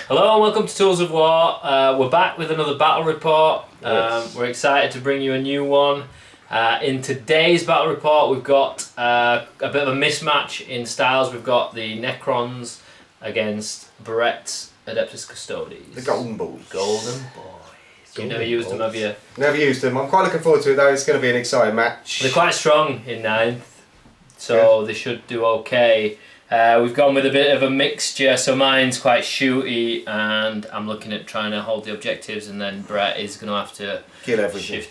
Hello and welcome to Tools of War. We're back with another battle report. Yes. We're excited to bring you a new one. In today's battle report we've got a bit of a mismatch in styles. We've got the Necrons against Barrett's Adeptus Custodes. The Golden Boys. Golden Boys. You've never used them, have you? Never used them. I'm quite looking forward to it though. It's going to be an exciting match. They're quite strong in 9th, so they should do okay. We've gone with a bit of a mixture, so mine's quite shooty and I'm looking at trying to hold the objectives, and then Brett is going to have to Kill everything.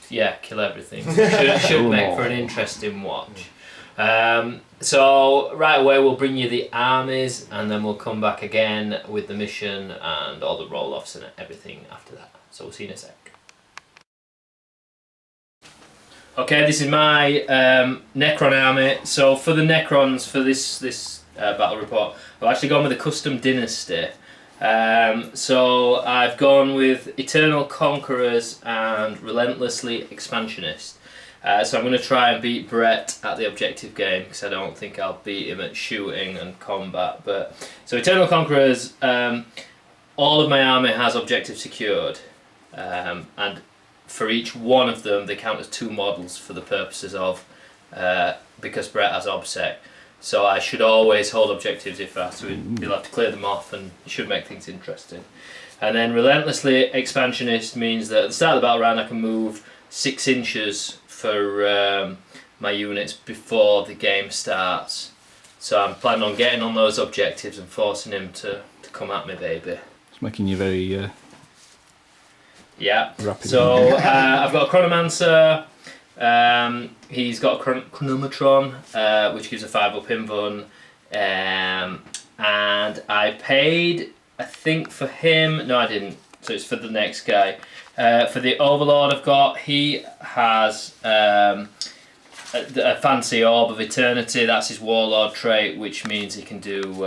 kill everything. So should make for an interesting watch. So right away we'll bring you the armies and then we'll come back again with the mission and all the roll-offs and everything after that. So we'll see you in a sec. Okay, this is my Necron army. So for the Necrons, for this battle report, I've actually gone with a custom dynasty. So I've gone with Eternal Conquerors and Relentlessly Expansionist. So I'm going to try and beat Brett at the objective game because I don't think I'll beat him at shooting and combat. But so Eternal Conquerors, all of my army has objective secured, and for each one of them they count as 2 models for the purposes of because Brett has OBSEC. So I should always hold objectives if I have to. You'll have to clear them off, and it should make things interesting. And then Relentlessly Expansionist means that at the start of the battle round I can move 6 inches for my units before the game starts. So I'm planning on getting on those objectives and forcing him to come at me, baby. It's making you very yeah. rapid. So I've got a Chronomancer. He's got a Chronometron, which gives a 5-up invuln, and I paid, I think for him, no I didn't, so it's for the next guy. For the Overlord I've got, he has a fancy Orb of Eternity. That's his Warlord trait, which means he can do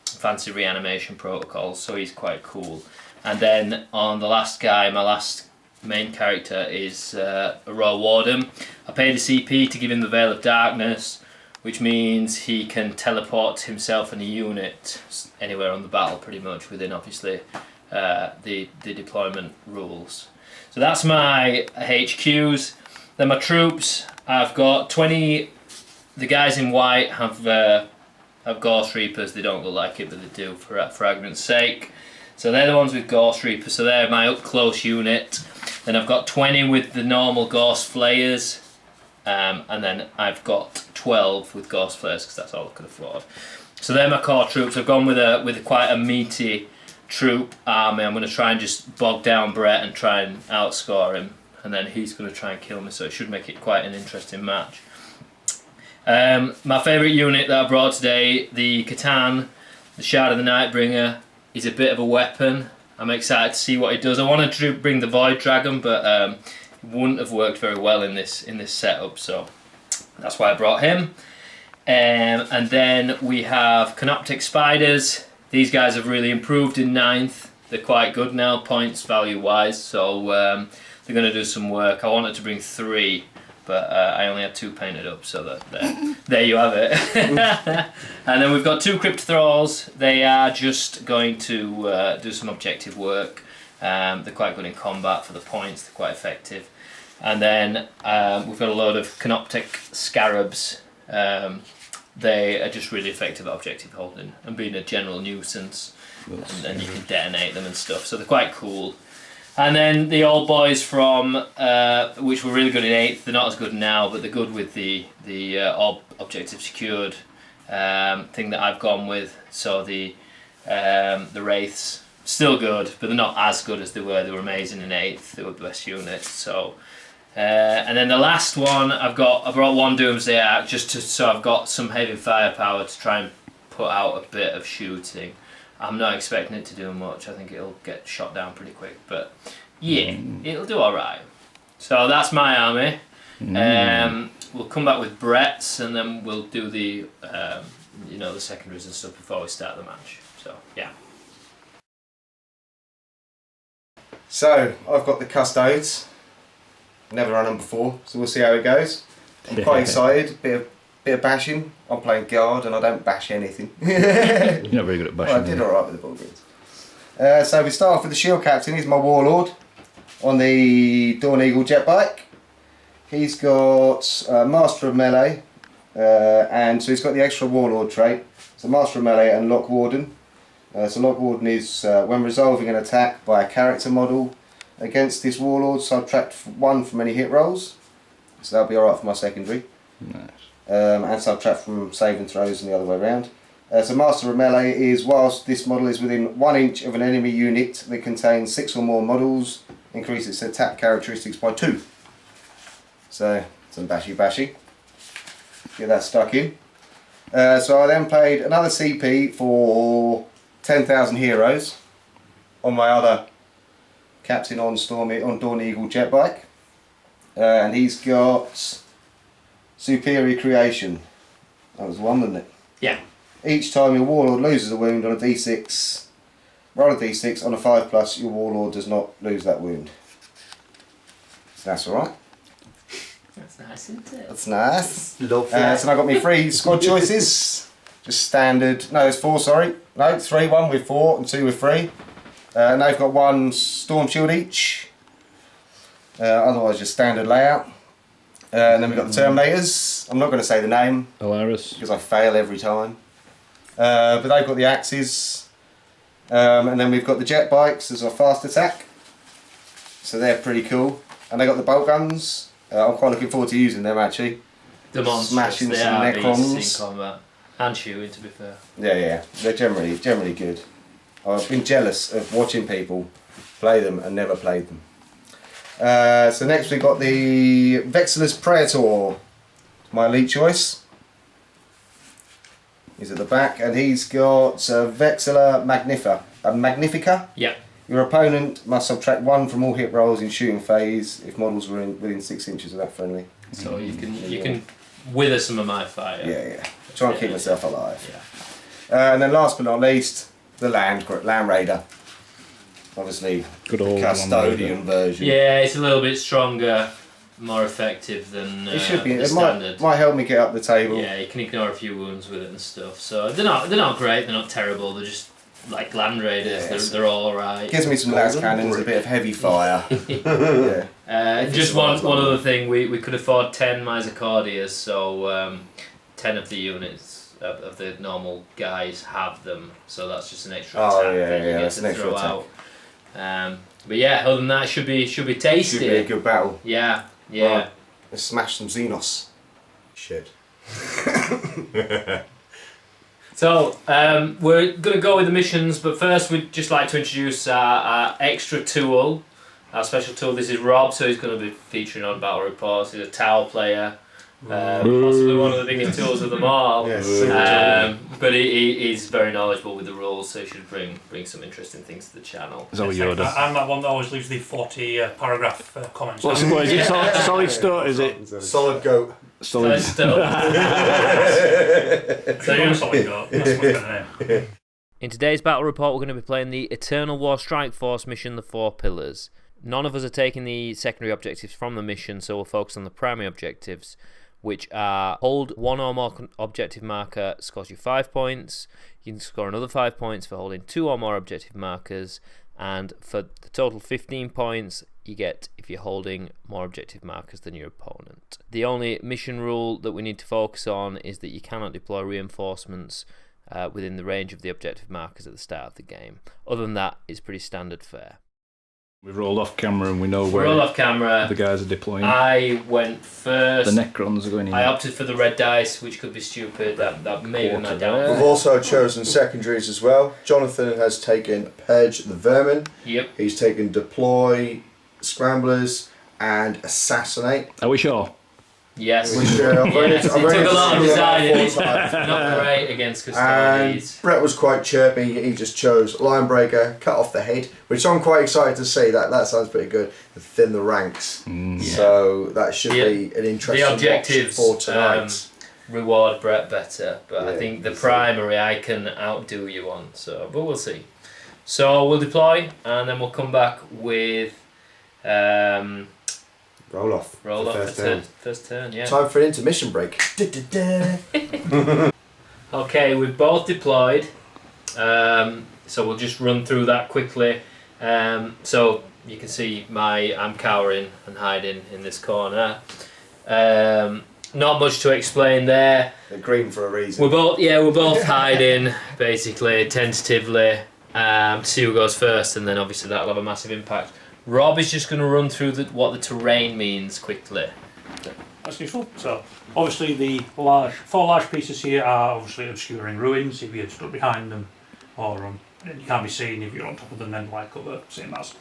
fancy reanimation protocols, so he's quite cool. And then on the last guy, my last main character is a Royal Warden. I paid a CP to give him the Veil of Darkness, which means he can teleport himself and a unit anywhere on the battle pretty much within obviously the deployment rules. So that's my HQs. Then my troops, I've got 20, the guys in white have Ghost Reapers. They don't look like it but they do for argument's sake. So they're the ones with Ghost Reapers, so they're my up close unit. Then I've got 20 with the normal Ghost Flayers, and then I've got 12 with Ghost Flayers because that's all I could afford. So they're my core troops. I've gone with quite a meaty troop army. I'm going to try and just bog down Brett and try and outscore him, and then he's going to try and kill me, so it should make it quite an interesting match. My favourite unit that I brought today, the Catan, the Shard of the Nightbringer. He's a bit of a weapon. I'm excited to see what he does. I wanted to bring the Void Dragon, but it wouldn't have worked very well in this setup, so that's why I brought him. And then we have Canoptic Spiders. These guys have really improved in 9th. They're quite good now, points value wise, so they're going to do some work. I wanted to bring 3, but I only had 2 painted up, so there you have it. And then we've got 2 Crypt Thralls. They are just going to do some objective work. They're quite good in combat for the points, they're quite effective. And then we've got a load of Canoptic Scarabs. They are just really effective at objective holding and being a general nuisance. And you can detonate them and stuff, so they're quite cool. And then the old boys from, which were really good in 8th, they're not as good now, but they're good with the objective secured thing that I've gone with. So the Wraiths, still good, but they're not as good as they were. They were amazing in 8th. They were the best unit. So, and then the last one, I brought one Doomsday Ark so I've got some heavy firepower to try and put out a bit of shooting. I'm not expecting it to do much. I think it'll get shot down pretty quick, but yeah, it'll do all right. So that's my army. We'll come back with Brett's, and then we'll do the the secondaries and stuff before we start the match. So yeah. So I've got the Custodes. Never run them before, so we'll see how it goes. I'm quite excited. Bit of bashing. I'm playing guard, and I don't bash anything. You're not very good at bashing. Well, I did all right with the Bullgreens. So we start off with the Shield Captain. He's my Warlord on the Dawn Eagle jet bike. He's got Master of Melee, and so he's got the extra Warlord trait. So Master of Melee and Lock Warden. So Lock Warden is when resolving an attack by a character model against this Warlord, subtract 1 from any hit rolls. So that'll be alright for my secondary. Nice. And subtract from saving throws and the other way around. So Master of Melee is whilst this model is within 1 inch of an enemy unit that contains 6 or more models, increase its attack characteristics by 2. So some bashy. Get that stuck in. So I then played another CP for 10,000 heroes on my other captain on Dawn Eagle jet bike, and he's got Superior Creation. That was one, wasn't it? Yeah. Each time your Warlord loses a wound on a D6, roll a D6 on a 5+. Your Warlord does not lose that wound. So that's all right. That's nice, isn't it? That's nice. Love So I got my 3 squad choices. Just standard. No, there's 4. Sorry. No, 3. 1 with 4 and 2 with 3. And they've got 1 Storm Shield each. Otherwise, just standard layout. And then we've got the Terminators. I'm not going to say the name Alaris. because I fail every time. But they've got the axes. And then we've got the jet bikes as a fast attack. So they're pretty cool. And they got the bolt guns. I'm quite looking forward to using them actually. The monsters, Smashing they some are Necrons. beasts in combat. And shooting, to be fair. Yeah, they're generally good. I've been jealous of watching people play them and never played them. So next we've got the Vexillus Praetor, my elite choice. He's at the back, and he's got Vexilla Magnifica. Yeah. Your opponent must subtract 1 from all hit rolls in shooting phase if models were within 6 inches of that friendly. So you can wither some of my fire. Yeah. Try and keep myself alive. Yeah. And then last but not least, the Land Raider. Obviously, Good old custodian version. Yeah, it's a little bit stronger, more effective than It should be. the It standard. might help me get up the table. Yeah, you can ignore a few wounds with it and stuff. So they're not great. They're not terrible. They're just like Land Raiders. Yes. They're all right. Gives me some las cannons, a bit of heavy fire. Yeah. Just one other thing. We could afford 10 Misericordias, so 10 of the units of the normal guys have them. So that's just an extra attack that you get that's to an extra throw attack. out. But yeah, other than that, it should be tasty. Should be a good battle. Yeah. Right. Let's smash some Xenos. Shit. So we're going to go with the missions, but first we'd just like to introduce our extra tool, our special tool. This is Rob, so he's going to be featuring on Battle Reports. He's a Tau player, possibly one of the biggest tools of them all. Yes. But he's very knowledgeable with the rules, so he should bring some interesting things to the channel. Is that what Yoda? I'm that one that always leaves the 40 paragraph comments. What is it? Solid start, is it? Solid goat. Solid. So you're a solid goat. That's what we're gonna name. in today's battle report, we're going to be playing the Eternal War Strike Force mission, the 4 Pillars. None of us are taking the secondary objectives from the mission, so we'll focus on the primary objectives, which are hold 1 or more objective marker, scores you 5 points. You can score another 5 points for holding 2 or more objective markers, and for the total 15 points you get if you're holding more objective markers than your opponent. The only mission rule that we need to focus on is that you cannot deploy reinforcements within the range of the objective markers at the start of the game. Other than that, it's pretty standard fare. We've rolled off camera and we know We're where all off camera. the guys are deploying. I went first. The Necrons are going in. I opted for the red dice, which could be stupid. That may be my We've downfall. also chosen secondaries as well. Jonathan has taken Purge the Vermin. Yep. He's taken Deploy, Scramblers, and Assassinate. Are we sure? Yes. Which, Yes, it took a lot of design. four It's times. not great against And Custodes. Brett was quite chirpy. He just chose Lionbreaker, cut off the head, which I'm quite excited to see. That sounds pretty good. Thin the ranks. So that should be an interesting The objectives watch for tonight. reward Brett better, but I Yeah, think the we'll see. primary I can outdo you on. So, but we'll see. So we'll deploy, and then we'll come back with Roll off. roll The off first for turn. first turn. Yeah. Time for an intermission break. Okay, we've both deployed, so we'll just run through that quickly. So you can see I'm cowering and hiding in this corner. Not much to explain there. They're green for a reason. We're both hiding basically tentatively to see who goes first, and then obviously that'll have a massive impact. Rob is just going to run through what the terrain means quickly. That's useful. So, obviously, the four large pieces here are obviously obscuring ruins. If you're stood behind them, or you can't be seen if you're on top of them, then light cover, same as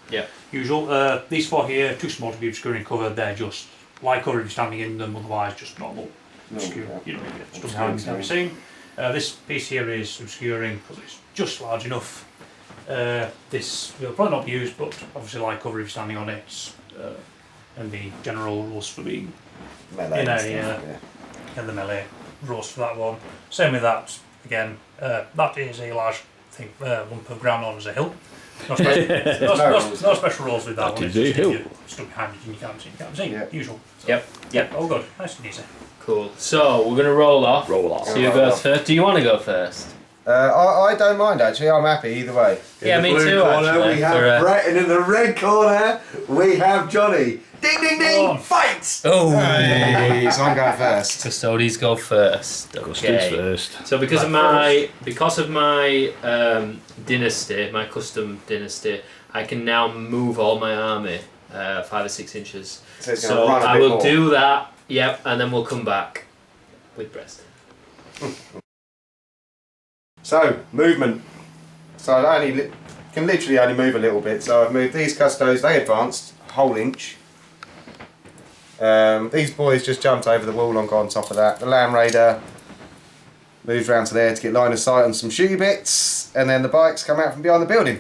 usual. These four here, too small to be obscuring cover. They're just light cover if you're standing in them. Otherwise, just normal obscure. You know, if you're stood behind them, can't be seen. This piece here is obscuring because it's just large enough. This will probably not be used, but obviously light cover if you're standing on it, and the general rules for being Melee in and a stuff, and the melee rules for that one. Same with that. Again, that is a large thing, lump of ground known as a hill. No special rules with that one. That It's is a just if hill. you're stuck behind it and you can't see. Yeah. Usual. Yep. All good. Nice and easy. Cool. So we're going to roll off. Roll off. So who goes first? Do you want to go first? I don't mind actually. I'm happy either way. Yeah, In the me blue too, corner, actually, we have for, Brett, and in the red corner, we have Johnny. Ding, ding, ding! Oh. Fight! Oh, Hey, so I'm going first. Custodes go first. Custodes Okay. first. So because of my dynasty, my custom dynasty, I can now move all my army 5 or 6 inches. So it's going to So run a I bit will more. do that. Yep, and then we'll come back with breast. So, movement. So I can literally only move a little bit. So I've moved these Custodes, they advanced a whole inch. These boys just jumped over the wall and got on top of that. The Land Raider moved round to there to get line of sight on some shooty bits. And then the bikes come out from behind the building.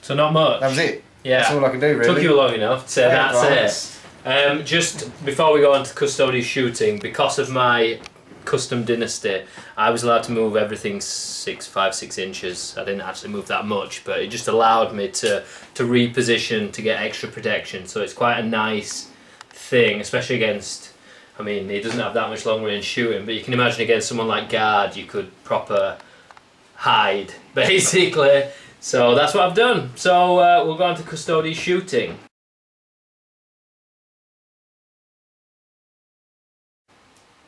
So not much. That was it. Yeah. That's all I can do really. Took you long enough to say Yeah, that's it. Just before we go on to Custodes shooting, because of my custom dynasty, I was allowed to move everything 5, 6 inches. I didn't actually move that much, but it just allowed me to reposition to get extra protection. So it's quite a nice thing, especially against, I mean, he doesn't have that much long range shooting, but you can imagine against someone like Guard, you could proper hide, basically. So that's what I've done. So we'll go on to Custodes shooting.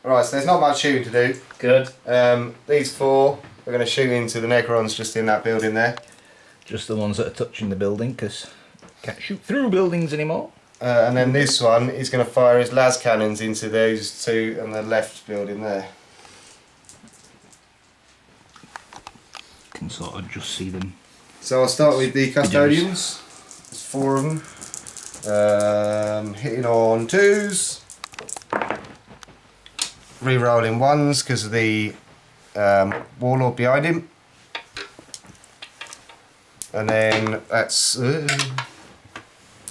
Right, so there's not much shooting to do. Good. These four are going to shoot into the Necrons just in that building there. Just the ones that are touching the building, because can't shoot through buildings anymore. And then this one is going to fire his las cannons into those two on the left building there. Can sort of just see them. So I'll start with the Custodians. There's 4 of them. Hitting on 2s. Re-rolling 1s because of the Warlord behind him. And then that's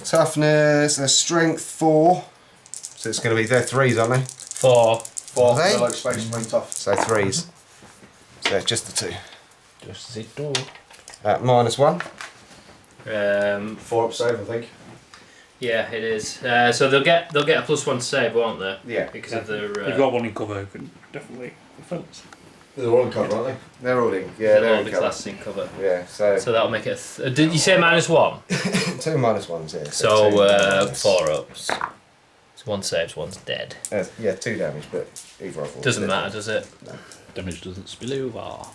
toughness, strength 4. So it's going to be, they're 3s, aren't they? 4. 4. Are they? They're like space marine tough. So 3s. So just the 2. Just the door. At -1. 4 up save, I think. Yeah, it is. So they'll get a +1 to save, won't they? Yeah. Because of their. You've got one in cover who can definitely defense. They're all in cover, aren't they? They're all in. Yeah, they're all in the cover. classes in cover. Yeah, so So that'll make it. Did you say -1? 2 -1s, yeah. So two damage. 4 ups. So 1 saves, 1's dead. Yeah, 2 damage, but either of them. Doesn't matter, does it? Damage doesn't spill over.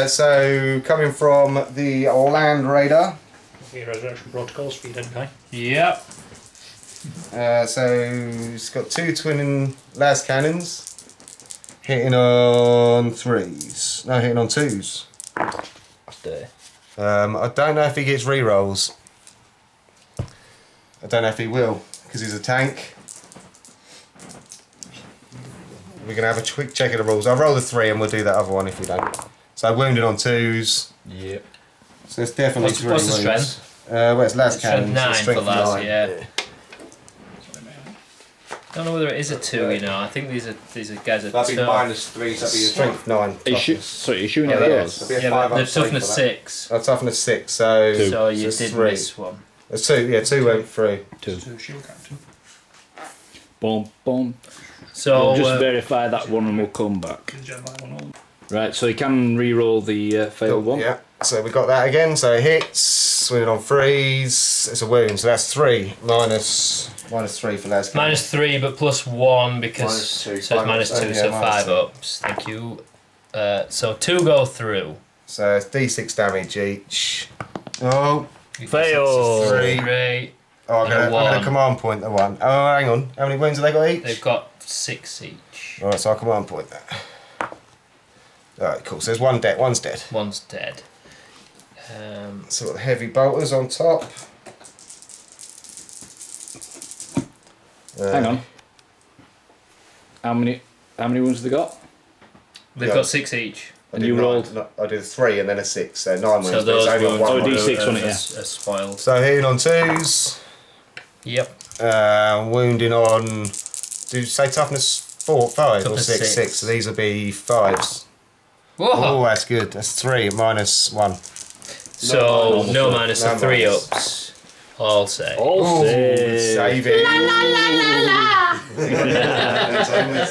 So coming from the Land Raider, Okay, resurrection protocols for your dead guy. Yep. So it's got 2 twin las cannons. Hitting on 3s. No, hitting on 2s. That's dirty. I don't know if he gets rerolls. I don't know if he will, because he's a tank. We're going to have a quick check of the rules. I'll roll the 3 and we'll do that other one if we don't. So wounded on 2s. Yep. So it's definitely What's the 3 wounds. strength? Well, it's las Strength cannons. so 9 for last, 9. yeah. Don't know whether it is a 2, you know. I think these are guys are That'd be tough. -3, so that'd be a Strength 9. Are you toughness. sorry, you're shooting Oh, at yeah, those? it'll be a Yeah, 5 but they're up save toughness for that. 6. Oh, toughness 6, so... Two. So you it's did 3. miss one. It's 2, yeah, 2 went through. 2. So shield captain. Boom, boom. So We'll just verify that one and we'll come back. The Jedi one all. Right, so you can re-roll the failed one. Yeah, so we got that again, so it hits, wounded on 3s, it's a wound, so that's 3, minus 3 for las cannons. -3, but +1 because -2, so it's -2, yeah, so minus 5 2. ups. Thank you. So 2 go through. So it's D6 damage each. Oh, Fail. 3. 3. Oh, I'm And a gonna 1. command point the 1. Oh, hang on, how many wounds have they got each? They've got 6 each. Alright, so I'll command point that. Alright, cool, so there's one's dead. One's dead. So we've got the heavy bolters on top. Hang on. How many wounds have they got? They've Yeah. got 6 each. I And did you nine. rolled- No, I did a 3 and then a 6, so 9 wounds. So but it's those only got wounds one Oh, wound. D6 on it, yeah. are spoiled. So hitting on 2s, Yep. wounding on. Did you say toughness 4, 5 or Toughness 6? 6. So these will be 5s. Whoa! Oh, that's good. That's 3 minus 1. So no minus, so No 3 minus. ups. All say. All Save it.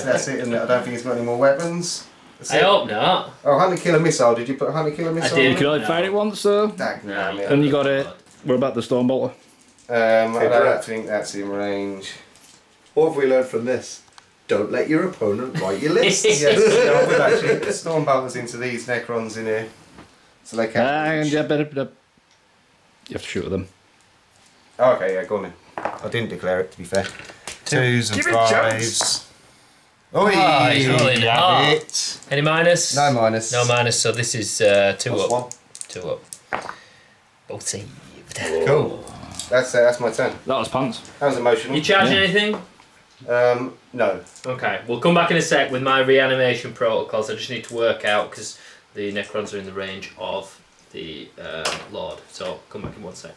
That's it, and I don't think he's got any more weapons. That's I it. hope not. Oh, honey killer missile. Did you put a honey killer missile? did. You can only fire it once, so. Damn it. And you got it. We're about the storm bolter. I Hey, don't Brett. think that's in range. What have we learned from this? Don't let your opponent write your list. Yes, I would actually put storm bolters into these Necrons in here, so they can. And yeah, better. You have to shoot at them. Oh, okay, yeah, go on then. I didn't declare it, to be fair. 2s and Give it 5s. Oh, he's rolling it hard. it. Any minus? No minus. No minus, so this is 2 Plus up. 1. 2 up. Both saved. Cool. That's my turn. That was pants. That was emotional. You charging Yeah. anything? No. Okay, we'll come back in a sec with my reanimation protocols. I just need to work out because the Necrons are in the range of the Lord. So come back in 1 sec.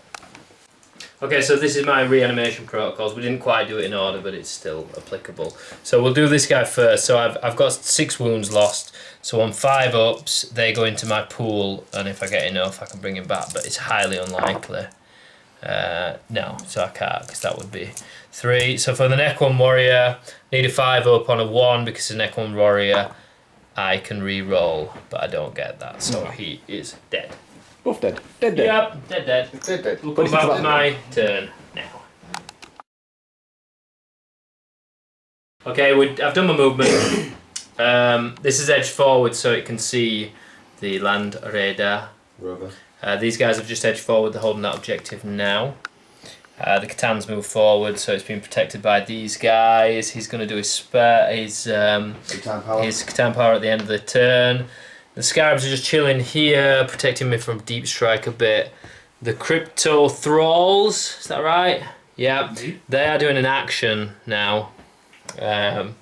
Okay, so this is my reanimation protocols. We didn't quite do it in order, but it's still applicable. So we'll do this guy first. So I've got 6 wounds lost. So on 5 ups, they go into my pool, and if I get enough, I can bring him back. But it's highly unlikely. No, so I can't because that would be 3. So for the Necron warrior, need a 5 up on a 1 because it's a Necron warrior. I can re-roll, but I don't get that. So he is dead. Both dead. Dead. Yep, dead. Dead. We'll But come if back it's to my turn now. Okay, I've done my movement. This is edged forward so it can see the land radar. Rubber. These guys have just edged forward, they're holding that objective now. The Catan's moved forward, so it's been protected by these guys. He's going to do his Catan power at the end of the turn. The Scarabs are just chilling here, protecting me from deep strike a bit. The Crypto Thralls, is that right? Yeah, they are doing an action now.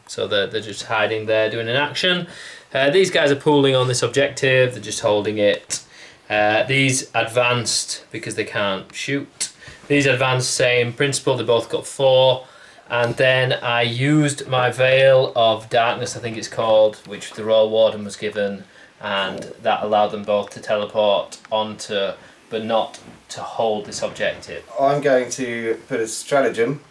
So they're just hiding there, doing an action. These guys are pooling on this objective, they're just holding it. These advanced because they can't shoot. These advanced, same principle, they both got 4. And then I used my Veil of Darkness, I think it's called, which the Royal Warden was given, and that allowed them both to teleport onto, but not to hold this objective. I'm going to put a stratagem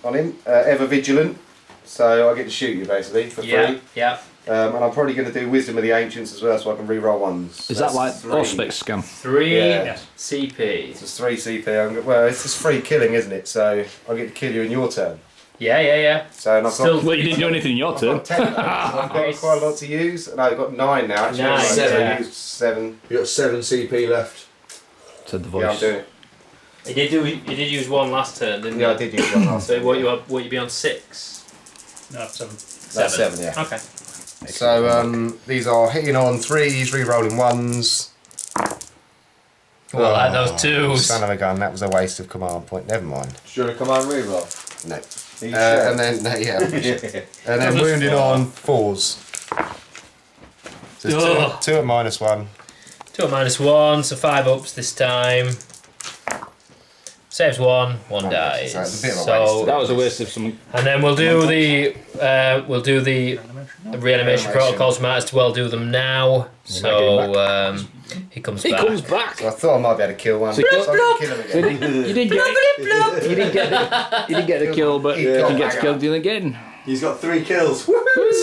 on him, ever vigilant, so I get to shoot you basically for free. Yeah. And I'm probably going to do Wisdom of the Ancients as well, so I can re-roll ones. Is that like 3. Auspex scam? 3 Yeah. CP. It's 3 CP. Well, it's just free killing, isn't it? So I get to kill you in your turn. Yeah. So and I've Still- got. Well, you didn't do anything in your I've turn. got 10 of those. I've got quite a lot to use, and I've got 9 now. Actually, 9, so yeah. I used 7. You got 7 CP left. Said the Yeah, I'm voice. doing it. He did use one last turn, didn't he? Yeah, I did use one last So turn. what you be on 6? No, 7. That's 7, yeah. Okay. So these are hitting on 3s, re-rolling 1s. Well, like those 2s. Son of a gun, that was a waste of command point. Never mind. Do you want to come on reroll? No. Are you sure? And then and then wounded on 4s. So it's two at -1. 2 at -1, so 5 ups this time. Saves 1 dies. So it's a bit of a So That was a waste of some. and then we'll do the reanimation protocols. Might as well do them now. So he comes He back. comes back. So I thought I might be able to kill one. So So I can kill him again. You didn't get the kill, but He you got can get back the kill deal again. He's got 3 kills.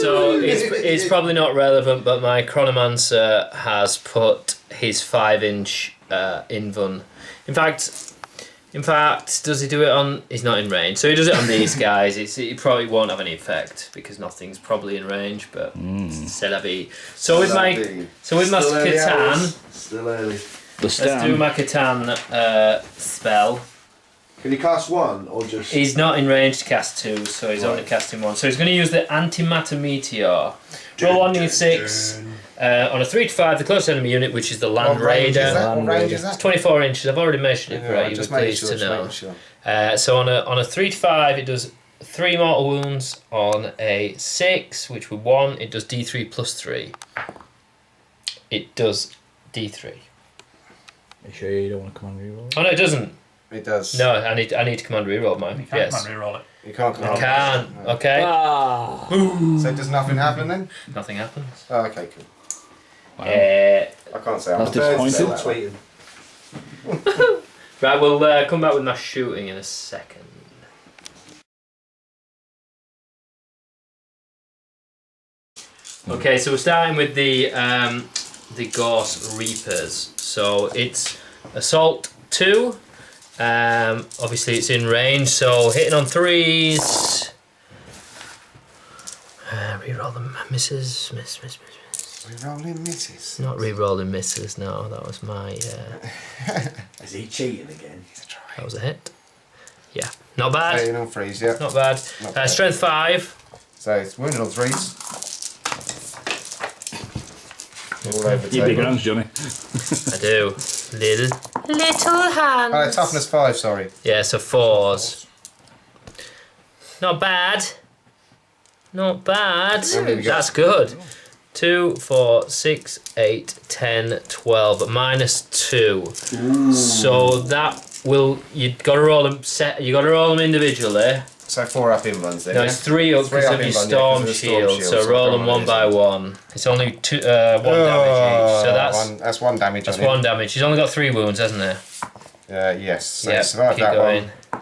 So it's probably not relevant, but my Chronomancer has put his 5-inch invuln. In fact, does he do it on? He's not in range, so he does it on these guys. It probably won't have any effect because nothing's probably in range. But c'est la vie. So with my Still early Catan, hours. Still early. let's do my Catan spell. Can you cast 1 or just? He's not in range to cast 2, so he's only casting 1. So he's going to use the Antimatter Meteor. Roll 1d6 on a 3 to 5, the close enemy unit, which is the Land What range is Raider. that? What range is It's that? 24 inches. I've already mentioned it, Yeah, right? You just were making pleased sure, to know. just making sure. So on a 3 to 5, it does 3 mortal wounds. On a 6, which would 1, it does D3 plus 3. It does D3. Are you sure you don't want to come on reroll? Oh no, it doesn't. It does. No, I need to command reroll mine. You can't Yes, come and reroll it. You can't come I on. can. Okay. Ah. So does nothing happen then? Nothing happens. Oh, okay, cool. Wow. I can't say I'm That's a bird disappointing. still tweeting. Right, we'll come back with my shooting in a second. Okay, so we're starting with the Gorse Reapers. So it's Assault 2. Obviously it's in range, so hitting on 3s. Reroll them, misses, miss. Rerolling misses. Not re-rolling misses, no, that was my... Is he cheating again? that was a hit. Yeah, not bad. 18 on 3s, yeah. Not bad. Not bad. Strength 5. So it's wounded on 3s. All over the You big table. hands, Johnny. I do. Little hands. Oh, toughness 5, sorry. Yeah, so 4s. Not bad. Not bad. How many we got? That's good. 2, 4, 6, 8, 10, 12. -2. So that will you got to roll them You got to roll them individually. So 4 up in ones then. No, yeah? it's 3 up Three because up of your in one, yeah, storm 'cause of the shield. storm shield, So so roll throw them one one in. by one. It's only 1 damage each. So that's 1 damage. that's on 1 damage. He's only got 3 wounds, hasn't he? Yes. So Yeah, survive keep that going. one.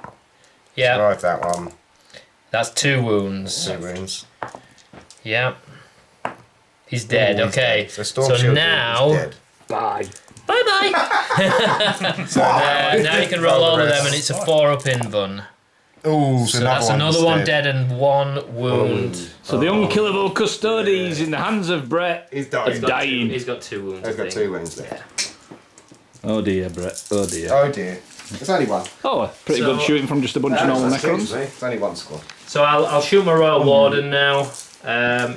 Yeah, Survive that one. that's 2 wounds. 2 wounds. Yeah. He's dead, Ooh, he's okay. dead. So storm So shield now- is dead. Bye. Bye bye! Now you can roll all of them and it's a 4 up invuln. Ooh, So that's another one dead and 1 wound. So the unkillable Custodes in the hands of Brett He's are dying. dying. He's got 2 wounds. He's I got think. 2 wounds there. Oh dear, Brett. Oh dear. Oh dear. It's only 1. Oh, pretty So- good shooting from just a bunch of normal Necrons. It's only 1 squad. So I'll shoot my Royal Warden now.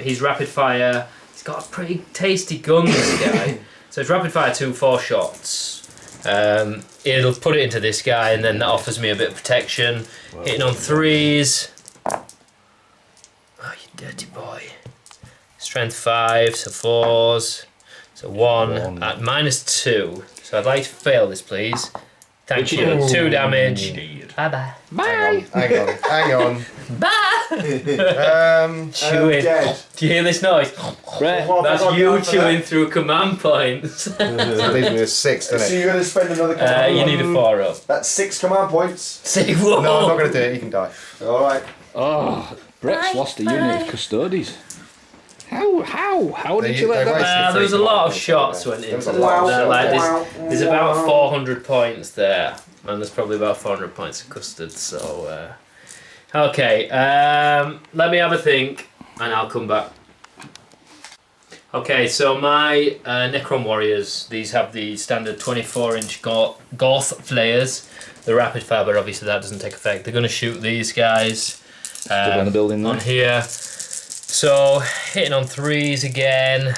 He's rapid fire. He's got a pretty tasty gun, this guy. So it's rapid fire 2 4 shots. It'll put it into this guy, and then that offers me a bit of protection. Hitting on 3s. Oh, you dirty boy. Strength 5, so 4s. So 1 at -2. So I'd like to fail this, please. Thank you. 2 damage. Bye bye. Bye. Hang on. Bye. Chewing. Dead. Do you hear this noise? Brett. That's you chewing through a command point. That leaves me with 6, So doesn't it? you're going to spend another command You point. need a 4 up. That's 6 command points. See what? No, I'm not going to do it. You can die. Alright. Oh, Brett's lost a unit of Custodes. How did They- you let they that? wasted There was a three lot of command shots points, went there was into a lot of that. shots. Like, there's about 400 points there, and there's probably about 400 points of custard. So, okay, let me have a think, and I'll come back. Okay, so my Necron warriors, these have the standard 24-inch Goth flayers. The rapid fire, but obviously that doesn't take effect. They're going to shoot these guys on the building there. on here. So hitting on 3s again.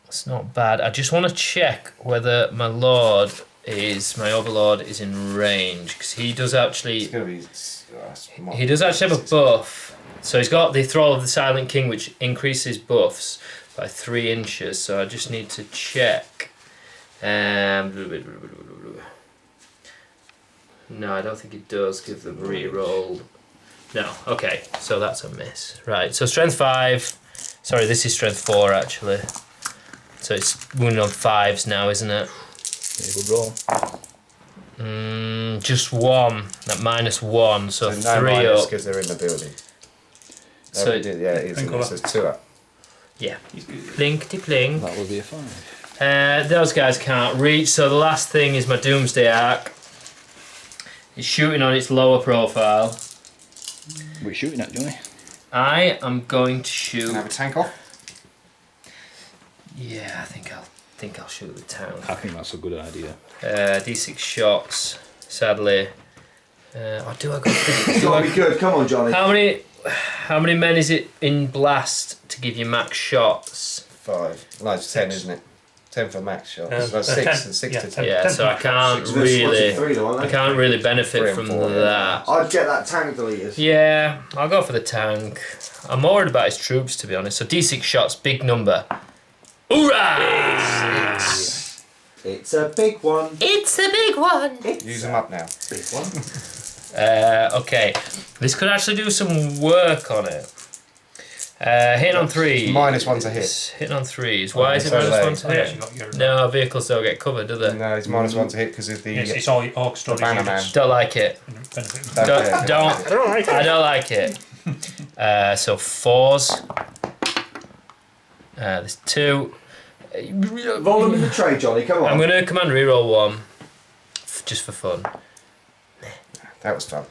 It's not bad. I just want to check whether my overlord is in range, because he does actually. It's gonna be. He does actually have a buff. So he's got the Thrall of the Silent King, which increases buffs by 3 inches. So I just need to check. No, I don't think it does give them re-roll. No, okay, so that's a miss. Right, so strength 5. Sorry, this is strength 4 actually. So it's wounded on 5s now, isn't it? Yeah, good roll. Just 1, at -1, so no 3 minus up. because they're in the building. So yeah, it is. It says 2 up. Yeah, plinkety plink. That will be a 5. Those guys can't reach, so the last thing is my Doomsday Arc. It's shooting on its lower profile. We're shooting at, Johnny. I am going to Can I shoot. have a tank off? Yeah, I think I'll shoot the town. I think that's a good idea. D6 shots. Sadly. Or do I go? It's gotta be good. Come on, Johnny. How many men is it in blast to give you max shots? 5. No, it's 10, isn't it? 10 for max shot. So 6 10. and 6 Yeah, to 10. 10. Yeah, so I can't really. I can't really benefit 3 and from 4, that. I'd get that tank deleted. Yeah, I'll go for the tank. I'm more worried about his troops, to be honest. So D6 shots, big number. Hoorah! It's a big one. It's a big one. Use them up now. Big one. Okay, this could actually do some work on it. Hitting on 3. -1 to hit. Hitting on 3s. Why is it so -1 low. to Oh, yes, hit? you got your. No, vehicles don't get covered, do they? No, it's -1 to hit because of the. It's all your orc stories. banner man. Don't like it. Benefit. Don't. care. I don't like it. So 4s. There's 2. Roll them in the tray, Johnny. Come on. I'm gonna command reroll 1, just for fun. That was fun.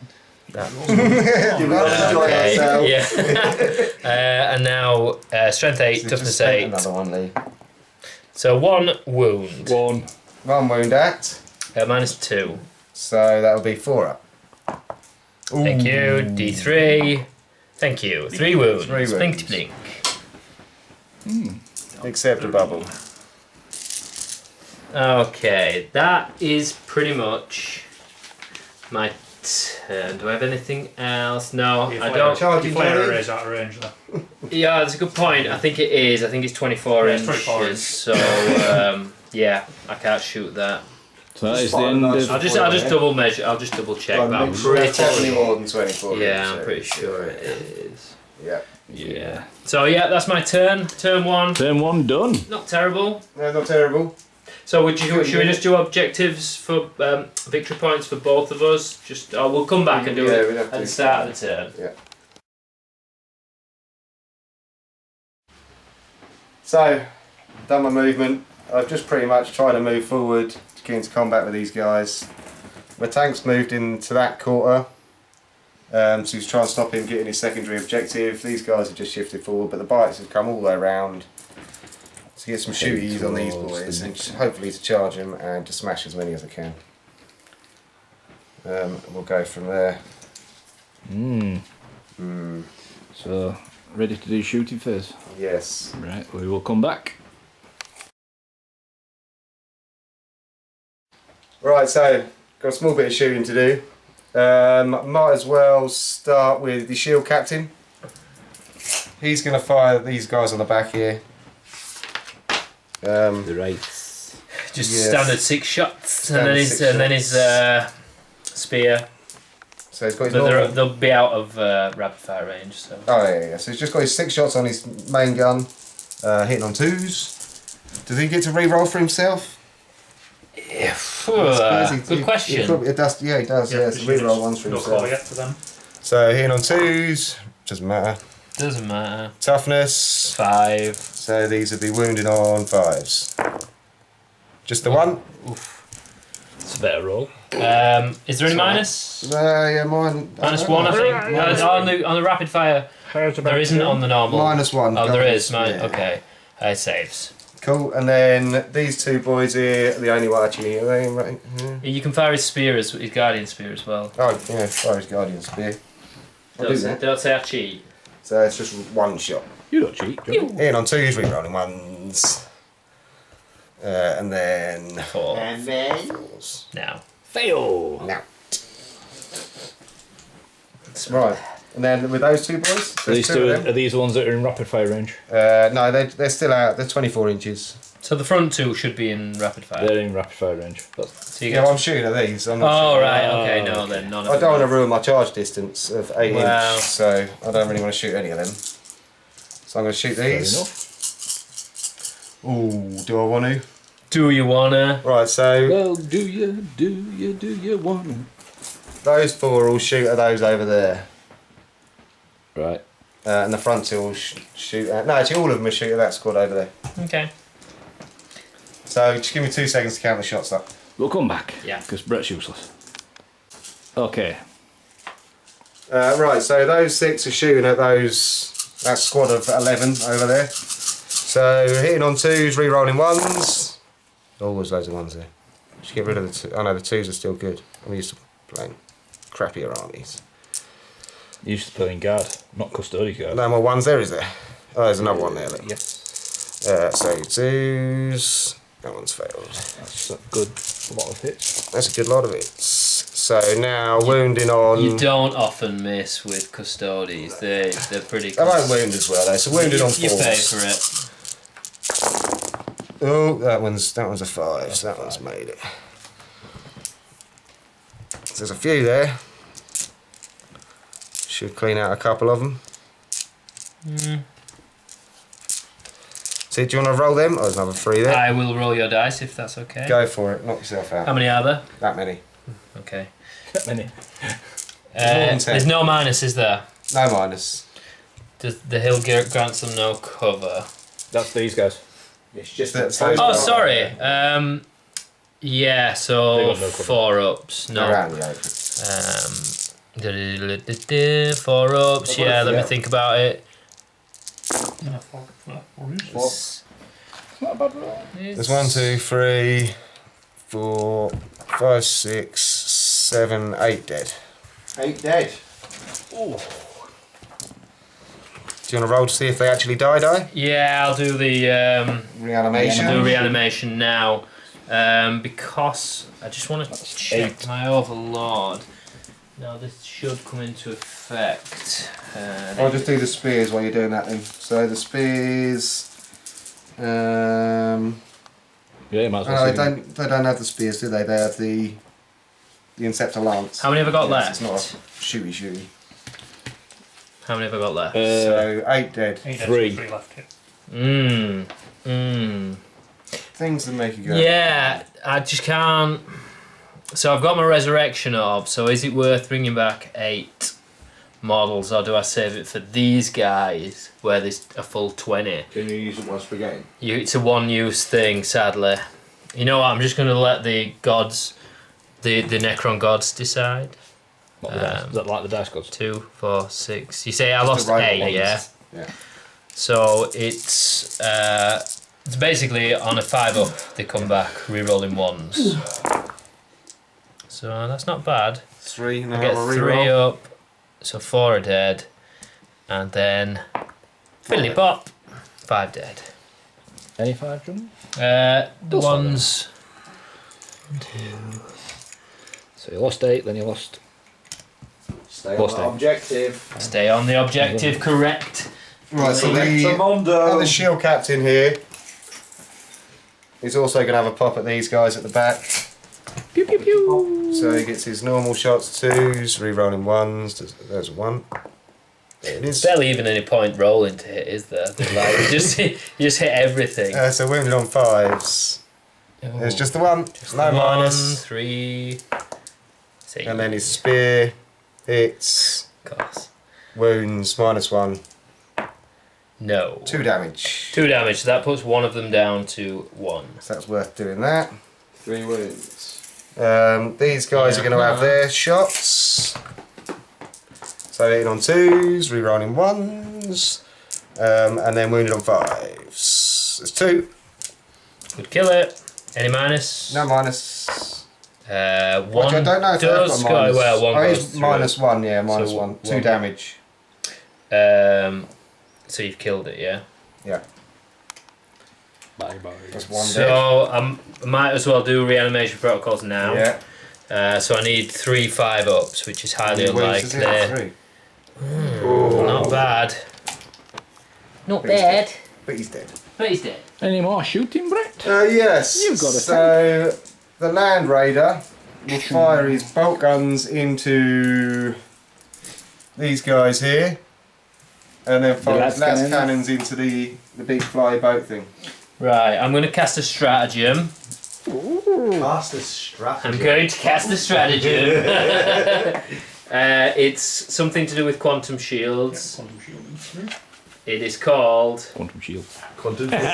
You've got to enjoy Okay, yourself. yeah. And now strength 8, So toughness just spent 8. Another one, Lee. So 1 wound. 1. 1 wound at. -2. So that'll be 4 up. Thank you. D3. Thank you. 3 wounds. 3 wounds. Blink to blink. Except a bubble. Okay, that is pretty much my turn. Do I have anything else? No, I don't. Charging Your flare Johnny. array is out of range there. Yeah, that's a good point. I think it is. I think it's 24 Yeah, it's inches. 24 inch. So yeah, I can't shoot that. So that is Just the end fine, of... I'll just double measure. I'll just double check. Well, But I'm make sure pretty it's Definitely sure. more than 24. Yeah, so- I'm pretty sure it is. Yeah. Yeah. So yeah, that's my turn. Turn 1. Turn 1 done. Not terrible. No, not terrible. So should we just do objectives for victory points for both of us? Just we'll come back and do Yeah, it we'd have at to the do start of the turn. So, done my movement. I've just pretty much tried to move forward to get into combat with these guys. My tank's moved into that quarter. So he's trying to stop him getting his secondary objective. These guys have just shifted forward, but the bites have come all the way around to get some shooties on these towards boys the and next hopefully to charge them and to smash as many as I can. We'll go from there. So, ready to do shooting phase? Yes. Right, we will come back. Right, so got a small bit of shooting to do. Might as well start with the shield captain. He's going to fire these guys on the back here. The right. Just Yes. standard 6 shots, Standard and 6 then his spear. So he's got his But normal... they'll be out of rapid fire range. So Oh yeah. So he's just got his 6 shots on his main gun, hitting on 2s. Does he get to re-roll for himself? good question. He does. Yeah, he does. Yeah, so re-roll ones for No himself. call yet for them. So hitting on 2s, doesn't matter. Doesn't matter. Toughness. 5. So these would be wounded on 5s. Just the one? It's a better roll. Is there any minus? Yeah, mine. -1, I think. On the rapid fire. There isn't on the normal. -1. Oh, there is. Yeah. Okay. Saves. Cool, and then these two boys here are the only one actually. Are they right? You can fire his spear, his guardian spear as well. Oh, yeah, fire his guardian spear. I'll do that. Don't say I cheat. So it's just one shot. You don't cheat, do you? In on 2s, re-rolling 1s. And then... Four. And then 4s. Now. Fail! Now. Right, and then with those two boys, So these there's two two of are them. these the ones that are in rapid fire range? No, they're still out. They're 24 inches. So the front two should be in rapid fire. They're in rapid fire range. That's, So you Yeah, get I'm shooting at these. I'm not Oh shooting. right, okay, no then none of I don't want to them. ruin my charge distance of 8 Wow. inch, so I don't really want to shoot any of them. So I'm going to shoot fair these. enough. Ooh, do I want to? Do you wanna? Right, so Well, do you wanna? those 4 will shoot at those over there. Right. And the front 2 will shoot at... No, actually all of them will shoot at that squad over there. Okay. So just give me 2 seconds to count the shots up. We'll come back. Yeah. Because Brett's useless. Okay. Right, so those 6 are shooting at that squad of 11 over there. So hitting on 2s, re-rolling 1s. Always loads of 1s there. Just get rid of the 2. Oh no, the 2s are still good. I'm used to playing crappier armies. You used to play in guard, not custody guard. No more 1s there, is there? Oh, there's another one there. Look. Yes. So 2s. That one's failed. That's a good lot of hits. That's a good lot of hits. So now wounding on... You don't often miss with Custodes. They're pretty. I won't wound as well though. So wounded on 4s. You pay for it. Oh, that one's a 5, so that one's made it. So there's a few there. Should clean out a couple of them. So do you want to roll them? Oh, there's another 3 there. I will roll your dice if that's okay. Go for it, knock yourself out. How many are there? That many. Okay. That many. more than 10. There's no minus, is there? No minus. Does the hill grants them no cover? That's these guys. it's just That's that those Oh, guys. sorry. Yeah. They So got no cover. 4 ups. No. Around the open. 4 ups. Yeah. Let me Yeah. think about it. Yeah, for reasons. Not a bad roll. There's 1, 2, 3, 4, 5, 6, 7, 8 dead. 8 dead. Do you want to roll to see if they actually die? Yeah, I'll do the Reanimation. I'll do reanimation now, because I just want to check 8. my overlord. Now this should come into effect. I'll just do the spears while you're doing that then. So the spears... Yeah, you might as well Oh, see them. they don't have the spears, do they? They have the Inceptor Lance. How many have I got Yes, left? It's not a shooty. How many have I got left? So 8 dead. 8 dead, 3. 3 left. Things that make you go. Yeah, I just can't. So I've got my resurrection orb. So is it worth bringing back 8 models, or do I save it for these guys where there's a full 20? Can you use it once per game? It's a one-use thing, sadly. You know what? I'm just going to let the gods, the Necron gods, decide. What the dice? Is that like the dice gods? 2, 4, 6. You say I Just lost the right 8, ones. yeah. Yeah. So it's basically on a 5-up. They come back re-rolling 1s. So that's not bad. 3. No, I get I'll 3 reroll. up. So 4 are dead, and then fiddly pop, 5 dead. Any 5 drum? The Does that ones. So you lost 8, then you lost. Stay Lost on the eight. objective. Stay on the objective, correct. Right, so the Tremondo. shield captain here is also going to have a pop at these guys at the back. Pew pew pew! So he gets his normal shots, 2s, re-rolling 1s. There's a 1. There it is. Barely even any point rolling to hit, is there? They're like, you just hit everything. So wounded on 5s. There's just the 1. No 1, minus. 3. 6. And then his spear hits, Of course. wounds, -1. No. 2 damage. 2 damage. So that puts one of them down to 1. So that's worth doing that. 3 wounds. These guys are going to have their shots. So So hitting on 2s, rerolling 1s, and then wounded on 5s. There's 2. Could kill it. Any minus? No minus. One I don't know if does they've got go minus. well. One Oh, goes it's through. -1, yeah, -1. So 2 one. damage. So you've killed it, yeah. Yeah. Bye bye. That's 1 dead. So I might as well do reanimation protocols now. Yeah. So I need 3 5-ups, which is highly Wounds, is it? unlikely. 3. Not bad. Not But he's bad. But he's dead. But he's dead. Any more shooting, Brett? Yes. You've got a So the Land Raider will fire his bolt guns into these guys here, and then fire his las cannons into the big fly boat thing. Right, I'm going to cast a stratagem. Master strategy. I'm going to cast a stratagem. It's something to do with quantum shields. Quantum shielding. It is called Quantum shield.